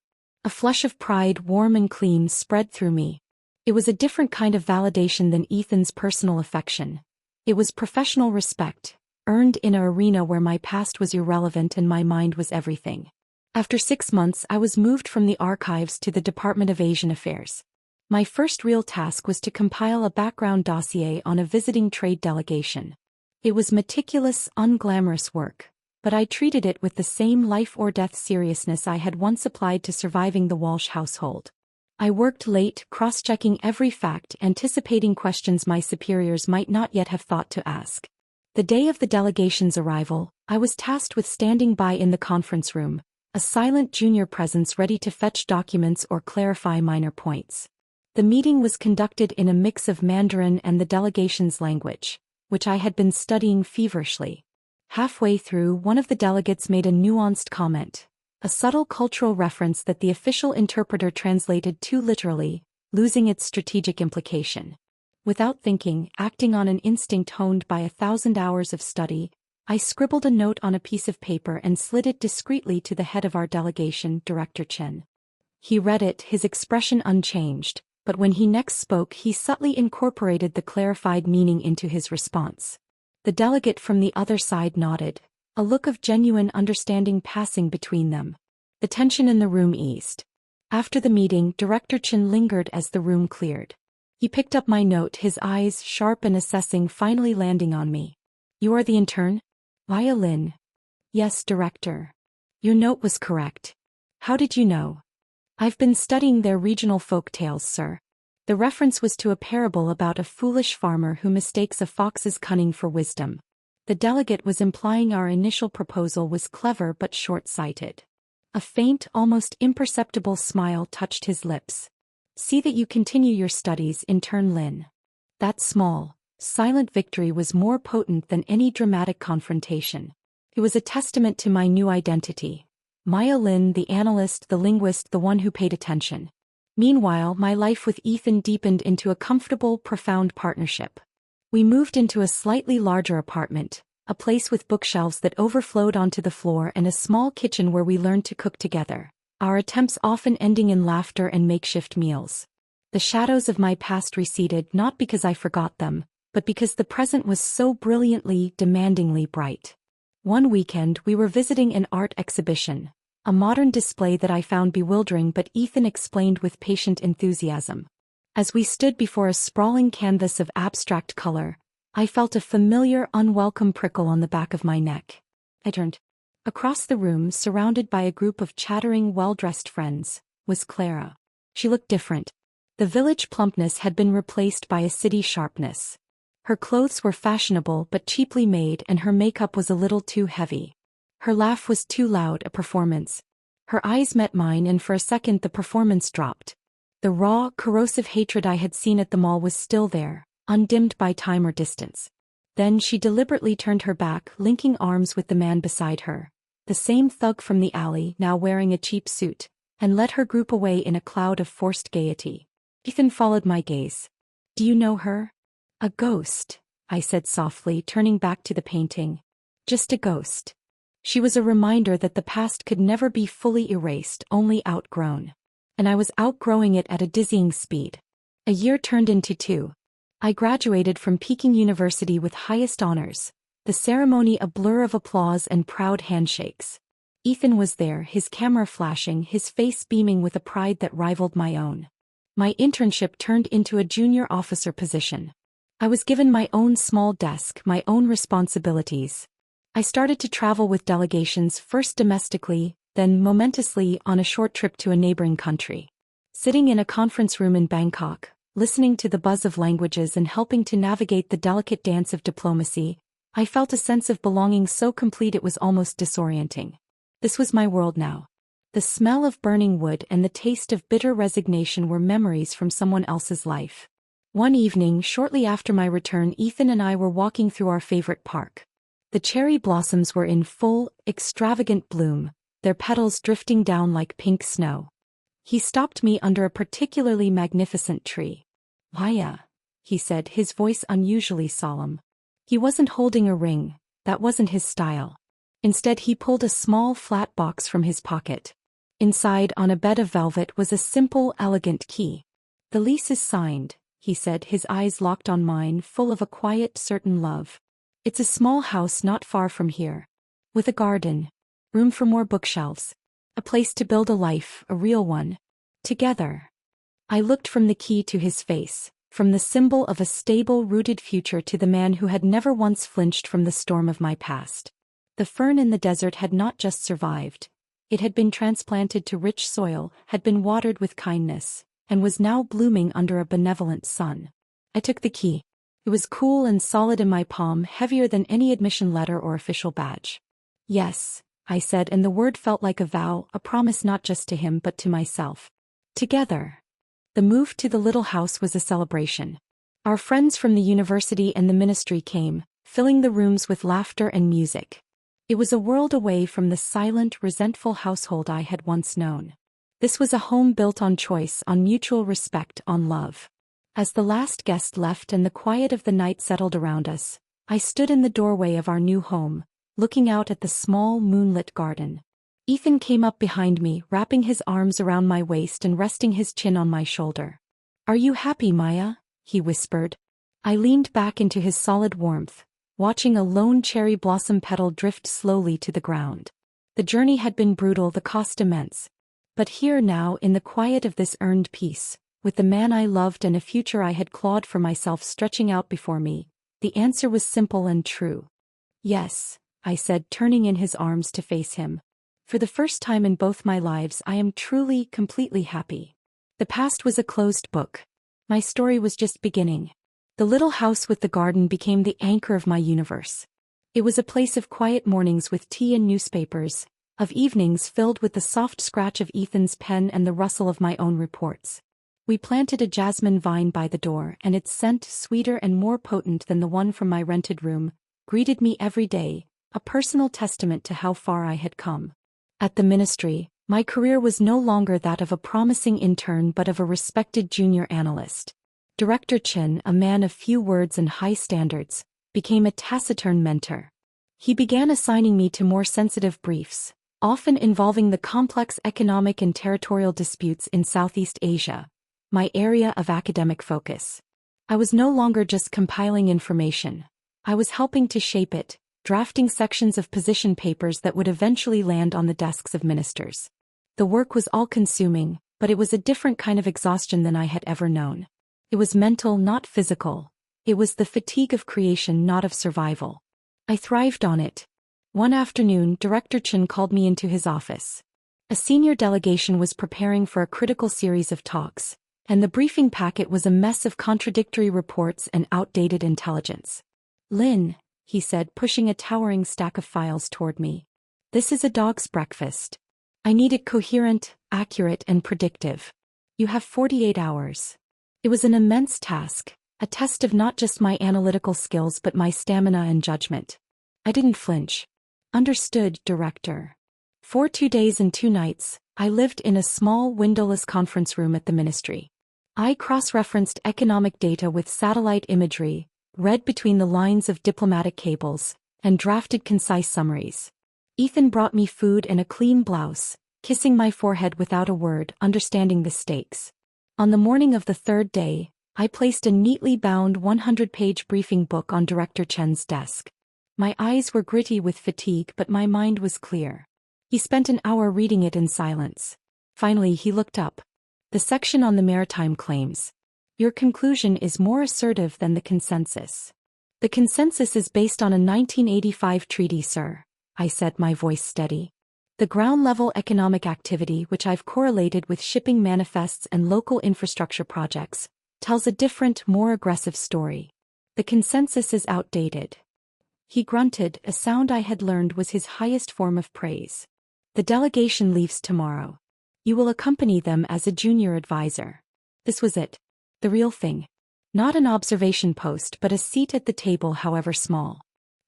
A flush of pride, warm and clean, spread through me. It was a different kind of validation than Ethan's personal affection. It was professional respect, earned in an arena where my past was irrelevant and my mind was everything. After 6 months, I was moved from the archives to the Department of Asian Affairs. My first real task was to compile a background dossier on a visiting trade delegation. It was meticulous, unglamorous work, but I treated it with the same life-or-death seriousness I had once applied to surviving the Walsh household. I worked late, cross-checking every fact, anticipating questions my superiors might not yet have thought to ask. The day of the delegation's arrival, I was tasked with standing by in the conference room, a silent junior presence ready to fetch documents or clarify minor points. The meeting was conducted in a mix of Mandarin and the delegation's language, which I had been studying feverishly. Halfway through, one of the delegates made a nuanced comment, a subtle cultural reference that the official interpreter translated too literally, losing its strategic implication. Without thinking, acting on an instinct honed by 1,000 hours of study, I scribbled a note on a piece of paper and slid it discreetly to the head of our delegation, Director Chen. He read it, his expression unchanged, but when he next spoke, he subtly incorporated the clarified meaning into his response. The delegate from the other side nodded, a look of genuine understanding passing between them. The tension in the room eased. After the meeting, Director Chen lingered as the room cleared. He picked up my note, his eyes, sharp and assessing, finally landing on me. "You are the intern?" "Violin." "Yes, Director. Your note was correct. How did you know?" "I've been studying their regional folk tales, sir." The reference was to a parable about a foolish farmer who mistakes a fox's cunning for wisdom. The delegate was implying our initial proposal was clever but short-sighted. A faint, almost imperceptible smile touched his lips. "See that you continue your studies, Intern Lin." That small, silent victory was more potent than any dramatic confrontation. It was a testament to my new identity. Maya Lin, the analyst, the linguist, the one who paid attention. Meanwhile, my life with Ethan deepened into a comfortable, profound partnership. We moved into a slightly larger apartment, a place with bookshelves that overflowed onto the floor and a small kitchen where we learned to cook together, our attempts often ending in laughter and makeshift meals. The shadows of my past receded not because I forgot them, but because the present was so brilliantly, demandingly bright. One weekend we were visiting an art exhibition, a modern display that I found bewildering but Ethan explained with patient enthusiasm. As we stood before a sprawling canvas of abstract color, I felt a familiar, unwelcome prickle on the back of my neck. I turned. Across the room, surrounded by a group of chattering, well-dressed friends, was Clara. She looked different. The village plumpness had been replaced by a city sharpness. Her clothes were fashionable but cheaply made and her makeup was a little too heavy. Her laugh was too loud a performance. Her eyes met mine and for a second the performance dropped. The raw, corrosive hatred I had seen at the mall was still there, undimmed by time or distance. Then she deliberately turned her back, linking arms with the man beside her, the same thug from the alley now wearing a cheap suit, and led her group away in a cloud of forced gaiety. Ethan followed my gaze. "Do you know her?" "A ghost," I said softly, turning back to the painting. "Just a ghost." She was a reminder that the past could never be fully erased, only outgrown. And I was outgrowing it at a dizzying speed. A year turned into 2. I graduated from Peking University with highest honors, the ceremony a blur of applause and proud handshakes. Ethan was there, his camera flashing, his face beaming with a pride that rivaled my own. My internship turned into a junior officer position. I was given my own small desk, my own responsibilities. I started to travel with delegations, first domestically, then momentously on a short trip to a neighboring country. Sitting in a conference room in Bangkok, listening to the buzz of languages and helping to navigate the delicate dance of diplomacy, I felt a sense of belonging so complete it was almost disorienting. This was my world now. The smell of burning wood and the taste of bitter resignation were memories from someone else's life. One evening, shortly after my return, Ethan and I were walking through our favorite park. The cherry blossoms were in full, extravagant bloom, their petals drifting down like pink snow. He stopped me under a particularly magnificent tree. "Maya," he said, his voice unusually solemn. He wasn't holding a ring, that wasn't his style. Instead he pulled a small flat box from his pocket. Inside, on a bed of velvet, was a simple, elegant key. "The lease is signed," he said, his eyes locked on mine, full of a quiet, certain love. "It's a small house not far from here. With a garden. Room for more bookshelves. A place to build a life, a real one. Together." I looked from the key to his face, from the symbol of a stable, rooted future to the man who had never once flinched from the storm of my past. The fern in the desert had not just survived. It had been transplanted to rich soil, had been watered with kindness, and was now blooming under a benevolent sun. I took the key. It was cool and solid in my palm, heavier than any admission letter or official badge. "Yes," I said, and the word felt like a vow, a promise not just to him but to myself. Together. The move to the little house was a celebration. Our friends from the university and the ministry came, filling the rooms with laughter and music. It was a world away from the silent, resentful household I had once known. This was a home built on choice, on mutual respect, on love. As the last guest left and the quiet of the night settled around us, I stood in the doorway of our new home, looking out at the small, moonlit garden. Ethan came up behind me, wrapping his arms around my waist and resting his chin on my shoulder. "Are you happy, Maya?" he whispered. I leaned back into his solid warmth, watching a lone cherry blossom petal drift slowly to the ground. The journey had been brutal, the cost immense. But here now, in the quiet of this earned peace, with the man I loved and a future I had clawed for myself stretching out before me, the answer was simple and true. "Yes," I said, turning in his arms to face him. "For the first time in both my lives, I am truly, completely happy." The past was a closed book. My story was just beginning. The little house with the garden became the anchor of my universe. It was a place of quiet mornings with tea and newspapers, of evenings filled with the soft scratch of Ethan's pen and the rustle of my own reports. We planted a jasmine vine by the door, and its scent, sweeter and more potent than the one from my rented room, greeted me every day, a personal testament to how far I had come. At the ministry, My career was no longer that of a promising intern but of a respected junior analyst. Director Chen, a man of few words and high standards, became a taciturn mentor. He began assigning me to more sensitive briefs, often involving the complex economic and territorial disputes in Southeast Asia, my area of academic focus. I was no longer just compiling information. I was helping to shape it, drafting sections of position papers that would eventually land on the desks of ministers. The work was all-consuming, but it was a different kind of exhaustion than I had ever known. It was mental, not physical. It was the fatigue of creation, not of survival. I thrived on it. One afternoon, Director Chen called me into his office. A senior delegation was preparing for a critical series of talks, and the briefing packet was a mess of contradictory reports and outdated intelligence. "Lin," he said, pushing a towering stack of files toward me. "This is a dog's breakfast. I need it coherent, accurate, and predictive. You have 48 hours. It was an immense task, a test of not just my analytical skills but my stamina and judgment. I didn't flinch. "Understood, Director." For 2 days and 2 nights, I lived in a small windowless conference room at the ministry. I cross-referenced economic data with satellite imagery, read between the lines of diplomatic cables, and drafted concise summaries. Ethan brought me food and a clean blouse, kissing my forehead without a word, understanding the stakes. On the morning of the 3rd day, I placed a neatly bound 100-page briefing book on Director Chen's desk. My eyes were gritty with fatigue but my mind was clear. He spent an hour reading it in silence. Finally he looked up. "The section on the maritime claims. Your conclusion is more assertive than the consensus." "The consensus is based on a 1985 treaty, sir," I said, my voice steady. "The ground-level economic activity, which I've correlated with shipping manifests and local infrastructure projects, tells a different, more aggressive story. The consensus is outdated." He grunted, a sound I had learned was his highest form of praise. "The delegation leaves tomorrow. You will accompany them as a junior advisor." This was it. The real thing. Not an observation post but a seat at the table, however small.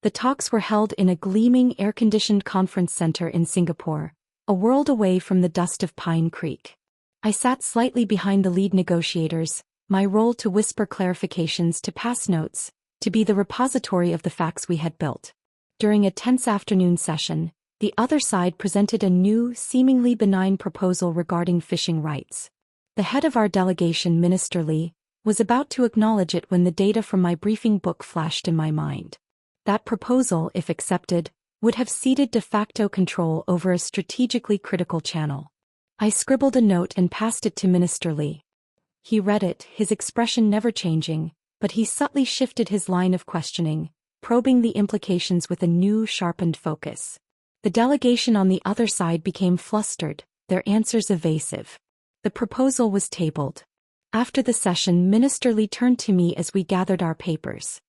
The talks were held in a gleaming air-conditioned conference center in Singapore, a world away from the dust of Pine Creek. I sat slightly behind the lead negotiators, my role to whisper clarifications, to pass notes, to be the repository of the facts we had built. During a tense afternoon session, the other side presented a new, seemingly benign proposal regarding fishing rights. The head of our delegation, Minister Lee, was about to acknowledge it when the data from my briefing book flashed in my mind. That proposal, if accepted, would have ceded de facto control over a strategically critical channel. I scribbled a note and passed it to Minister Lee. He read it, his expression never changing, but he subtly shifted his line of questioning, probing the implications with a new, sharpened focus. The delegation on the other side became flustered, their answers evasive. The proposal was tabled. After the session, Minister Lee turned to me as we gathered our papers.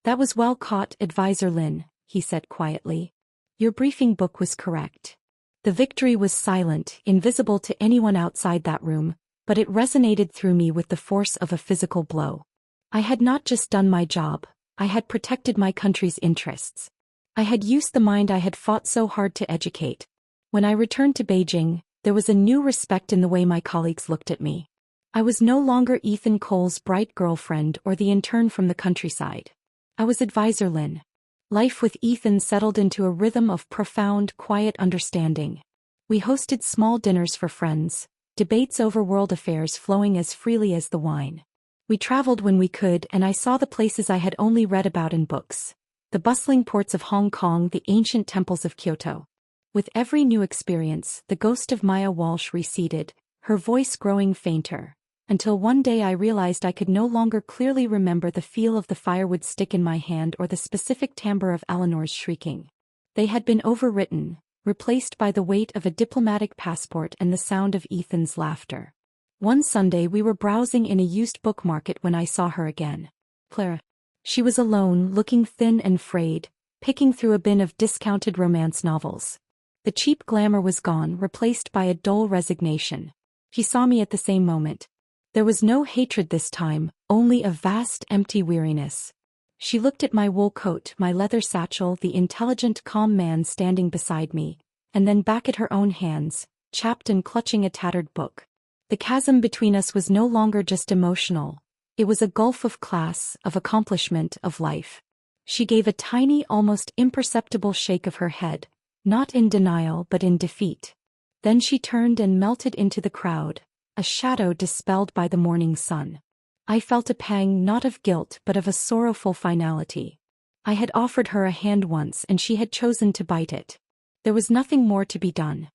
"That was well caught, Advisor Lin," he said quietly. "Your briefing book was correct." The victory was silent, invisible to anyone outside that room, but it resonated through me with the force of a physical blow. I had not just done my job, I had protected my country's interests. I had used the mind I had fought so hard to educate. When I returned to Beijing, there was a new respect in the way my colleagues looked at me. I was no longer Ethan Cole's bright girlfriend or the intern from the countryside. I was Advisor Lin. Life with Ethan settled into a rhythm of profound, quiet understanding. We hosted small dinners for friends, debates over world affairs flowing as freely as the wine. We traveled when we could, and I saw the places I had only read about in books. The bustling ports of Hong Kong, the ancient temples of Kyoto. With every new experience, the ghost of Maya Walsh receded, her voice growing fainter, until one day I realized I could no longer clearly remember the feel of the firewood stick in my hand or the specific timbre of Eleanor's shrieking. They had been overwritten, replaced by the weight of a diplomatic passport and the sound of Ethan's laughter. One Sunday we were browsing in a used book market when I saw her again. Clara. She was alone, looking thin and frayed, picking through a bin of discounted romance novels. The cheap glamour was gone, replaced by a dull resignation. She saw me at the same moment. There was no hatred this time, only a vast, empty weariness. She looked at my wool coat, my leather satchel, the intelligent, calm man standing beside me, and then back at her own hands, chapped and clutching a tattered book. The chasm between us was no longer just emotional. It was a gulf of class, of accomplishment, of life. She gave a tiny, almost imperceptible shake of her head, not in denial but in defeat. Then she turned and melted into the crowd, a shadow dispelled by the morning sun. I felt a pang not of guilt but of a sorrowful finality. I had offered her a hand once and she had chosen to bite it. There was nothing more to be done.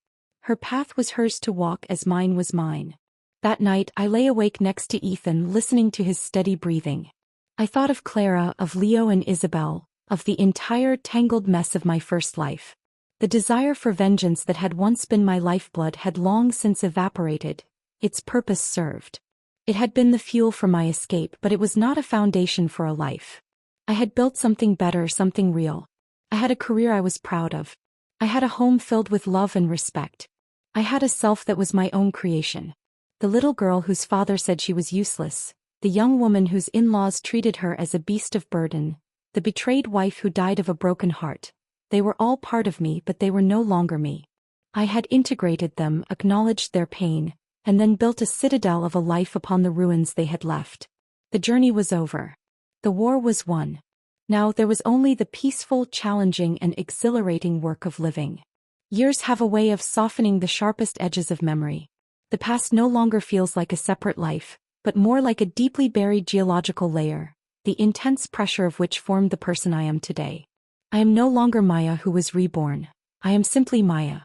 Her path was hers to walk as mine was mine. That night I lay awake next to Ethan listening to his steady breathing. I thought of Clara, of Leo and Isabel, of the entire tangled mess of my first life. The desire for vengeance that had once been my lifeblood had long since evaporated, its purpose served. It had been the fuel for my escape, but it was not a foundation for a life. I had built something better, something real. I had a career I was proud of. I had a home filled with love and respect. I had a self that was my own creation. The little girl whose father said she was useless, the young woman whose in-laws treated her as a beast of burden, the betrayed wife who died of a broken heart. They were all part of me, but they were no longer me. I had integrated them, acknowledged their pain, and then built a citadel of a life upon the ruins they had left. The journey was over. The war was won. Now there was only the peaceful, challenging and exhilarating work of living. Years have a way of softening the sharpest edges of memory. The past no longer feels like a separate life, but more like a deeply buried geological layer, the intense pressure of which formed the person I am today. I am no longer Maya who was reborn. I am simply Maya.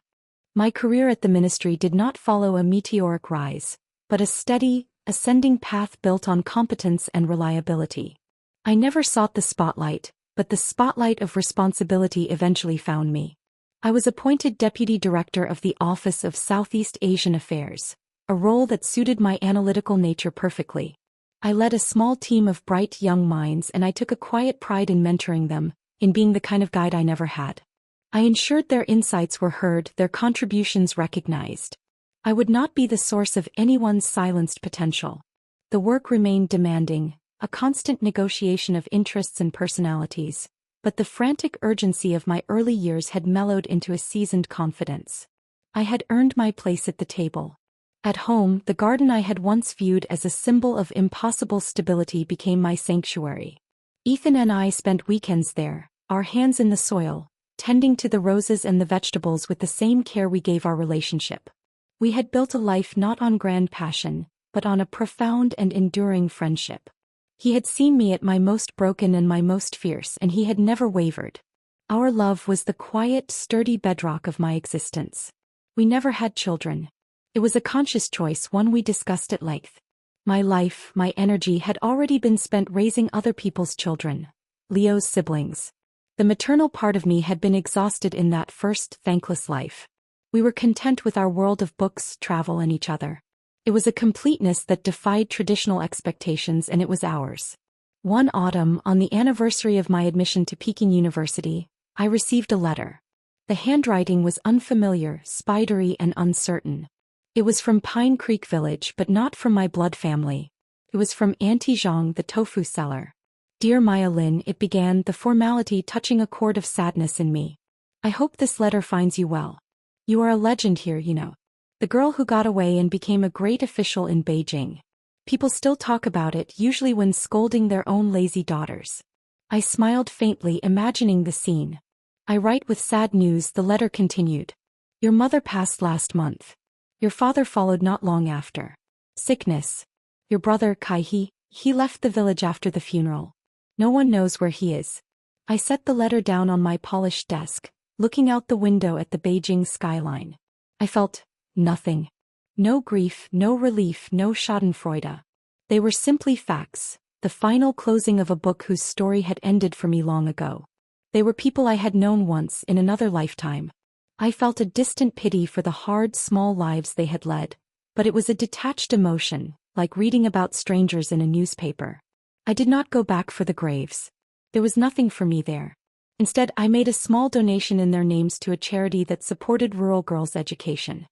My career at the ministry did not follow a meteoric rise, but a steady, ascending path built on competence and reliability. I never sought the spotlight, but the spotlight of responsibility eventually found me. I was appointed Deputy Director of the Office of Southeast Asian Affairs, a role that suited my analytical nature perfectly. I led a small team of bright young minds and I took a quiet pride in mentoring them, in being the kind of guide I never had. I ensured their insights were heard, their contributions recognized. I would not be the source of anyone's silenced potential. The work remained demanding, a constant negotiation of interests and personalities, but the frantic urgency of my early years had mellowed into a seasoned confidence. I had earned my place at the table. At home, the garden I had once viewed as a symbol of impossible stability became my sanctuary. Ethan and I spent weekends there, our hands in the soil, tending to the roses and the vegetables with the same care we gave our relationship. We had built a life not on grand passion, but on a profound and enduring friendship. He had seen me at my most broken and my most fierce, and he had never wavered. Our love was the quiet, sturdy bedrock of my existence. We never had children. It was a conscious choice, one we discussed at length. My life, my energy had already been spent raising other people's children, Leo's siblings. The maternal part of me had been exhausted in that first, thankless life. We were content with our world of books, travel, and each other. It was a completeness that defied traditional expectations, and it was ours. One autumn, on the anniversary of my admission to Peking University, I received a letter. The handwriting was unfamiliar, spidery, and uncertain. It was from Pine Creek Village, but not from my blood family. It was from Auntie Zhang, the tofu seller. Dear Maya Lin, it began, the formality touching a chord of sadness in me. I hope this letter finds you well. You are a legend here, you know. The girl who got away and became a great official in Beijing. People still talk about it, usually when scolding their own lazy daughters. I smiled faintly, imagining the scene. I write with sad news, the letter continued. Your mother passed last month. Your father followed not long after. Sickness. Your brother, Kai-he, he left the village after the funeral. No one knows where he is. I set the letter down on my polished desk, looking out the window at the Beijing skyline. I felt nothing. No grief, no relief, no schadenfreude. They were simply facts, the final closing of a book whose story had ended for me long ago. They were people I had known once in another lifetime. I felt a distant pity for the hard, small lives they had led, but it was a detached emotion, like reading about strangers in a newspaper. I did not go back for the graves. There was nothing for me there. Instead, I made a small donation in their names to a charity that supported rural girls' education.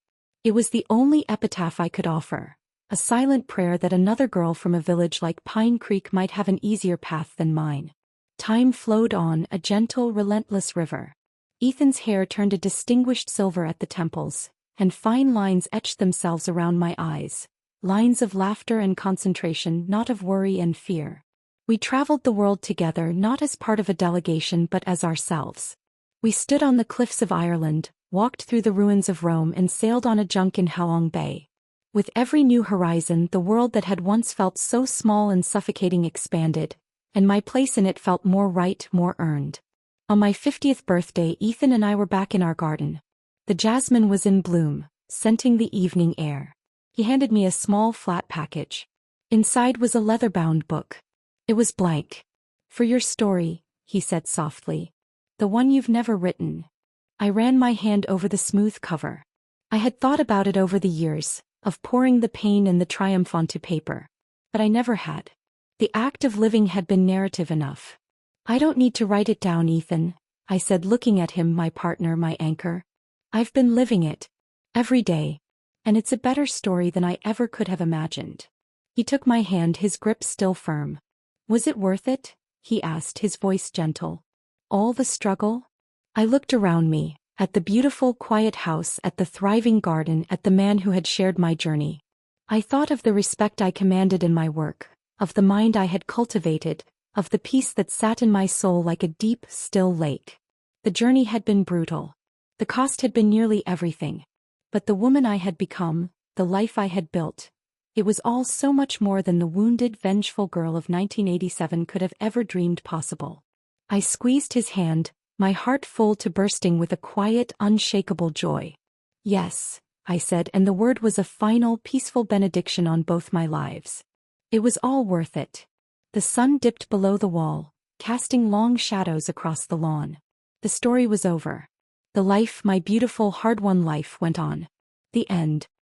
It was the only epitaph I could offer, a silent prayer that another girl from a village like Pine Creek might have an easier path than mine. Time flowed on, a gentle, relentless river. Ethan's hair turned a distinguished silver at the temples, and fine lines etched themselves around my eyes. Lines of laughter and concentration, not of worry and fear. We traveled the world together, not as part of a delegation but as ourselves. We stood on the cliffs of Ireland, walked through the ruins of Rome, and sailed on a junk in Halong Bay. With every new horizon, the world that had once felt so small and suffocating expanded, and my place in it felt more right, more earned. On my 50th birthday, Ethan and I were back in our garden. The jasmine was in bloom, scenting the evening air. He handed me a small flat package. Inside was a leather-bound book. It was blank. "For your story," he said softly. "The one you've never written." I ran my hand over the smooth cover. I had thought about it over the years, of pouring the pain and the triumph onto paper. But I never had. The act of living had been narrative enough. "I don't need to write it down, Ethan," I said, looking at him, my partner, my anchor. "I've been living it. Every day. And it's a better story than I ever could have imagined." He took my hand, his grip still firm. "Was it worth it?" he asked, his voice gentle. "All the struggle?" I looked around me, at the beautiful, quiet house, at the thriving garden, at the man who had shared my journey. I thought of the respect I commanded in my work, of the mind I had cultivated, of the peace that sat in my soul like a deep, still lake. The journey had been brutal. The cost had been nearly everything. But the woman I had become, the life I had built, it was all so much more than the wounded, vengeful girl of 1987 could have ever dreamed possible. I squeezed his hand, my heart full to bursting with a quiet, unshakable joy. "Yes," I said, and the word was a final, peaceful benediction on both my lives. It was all worth it. The sun dipped below the wall, casting long shadows across the lawn. The story was over. The life, my beautiful, hard-won life, went on. The end.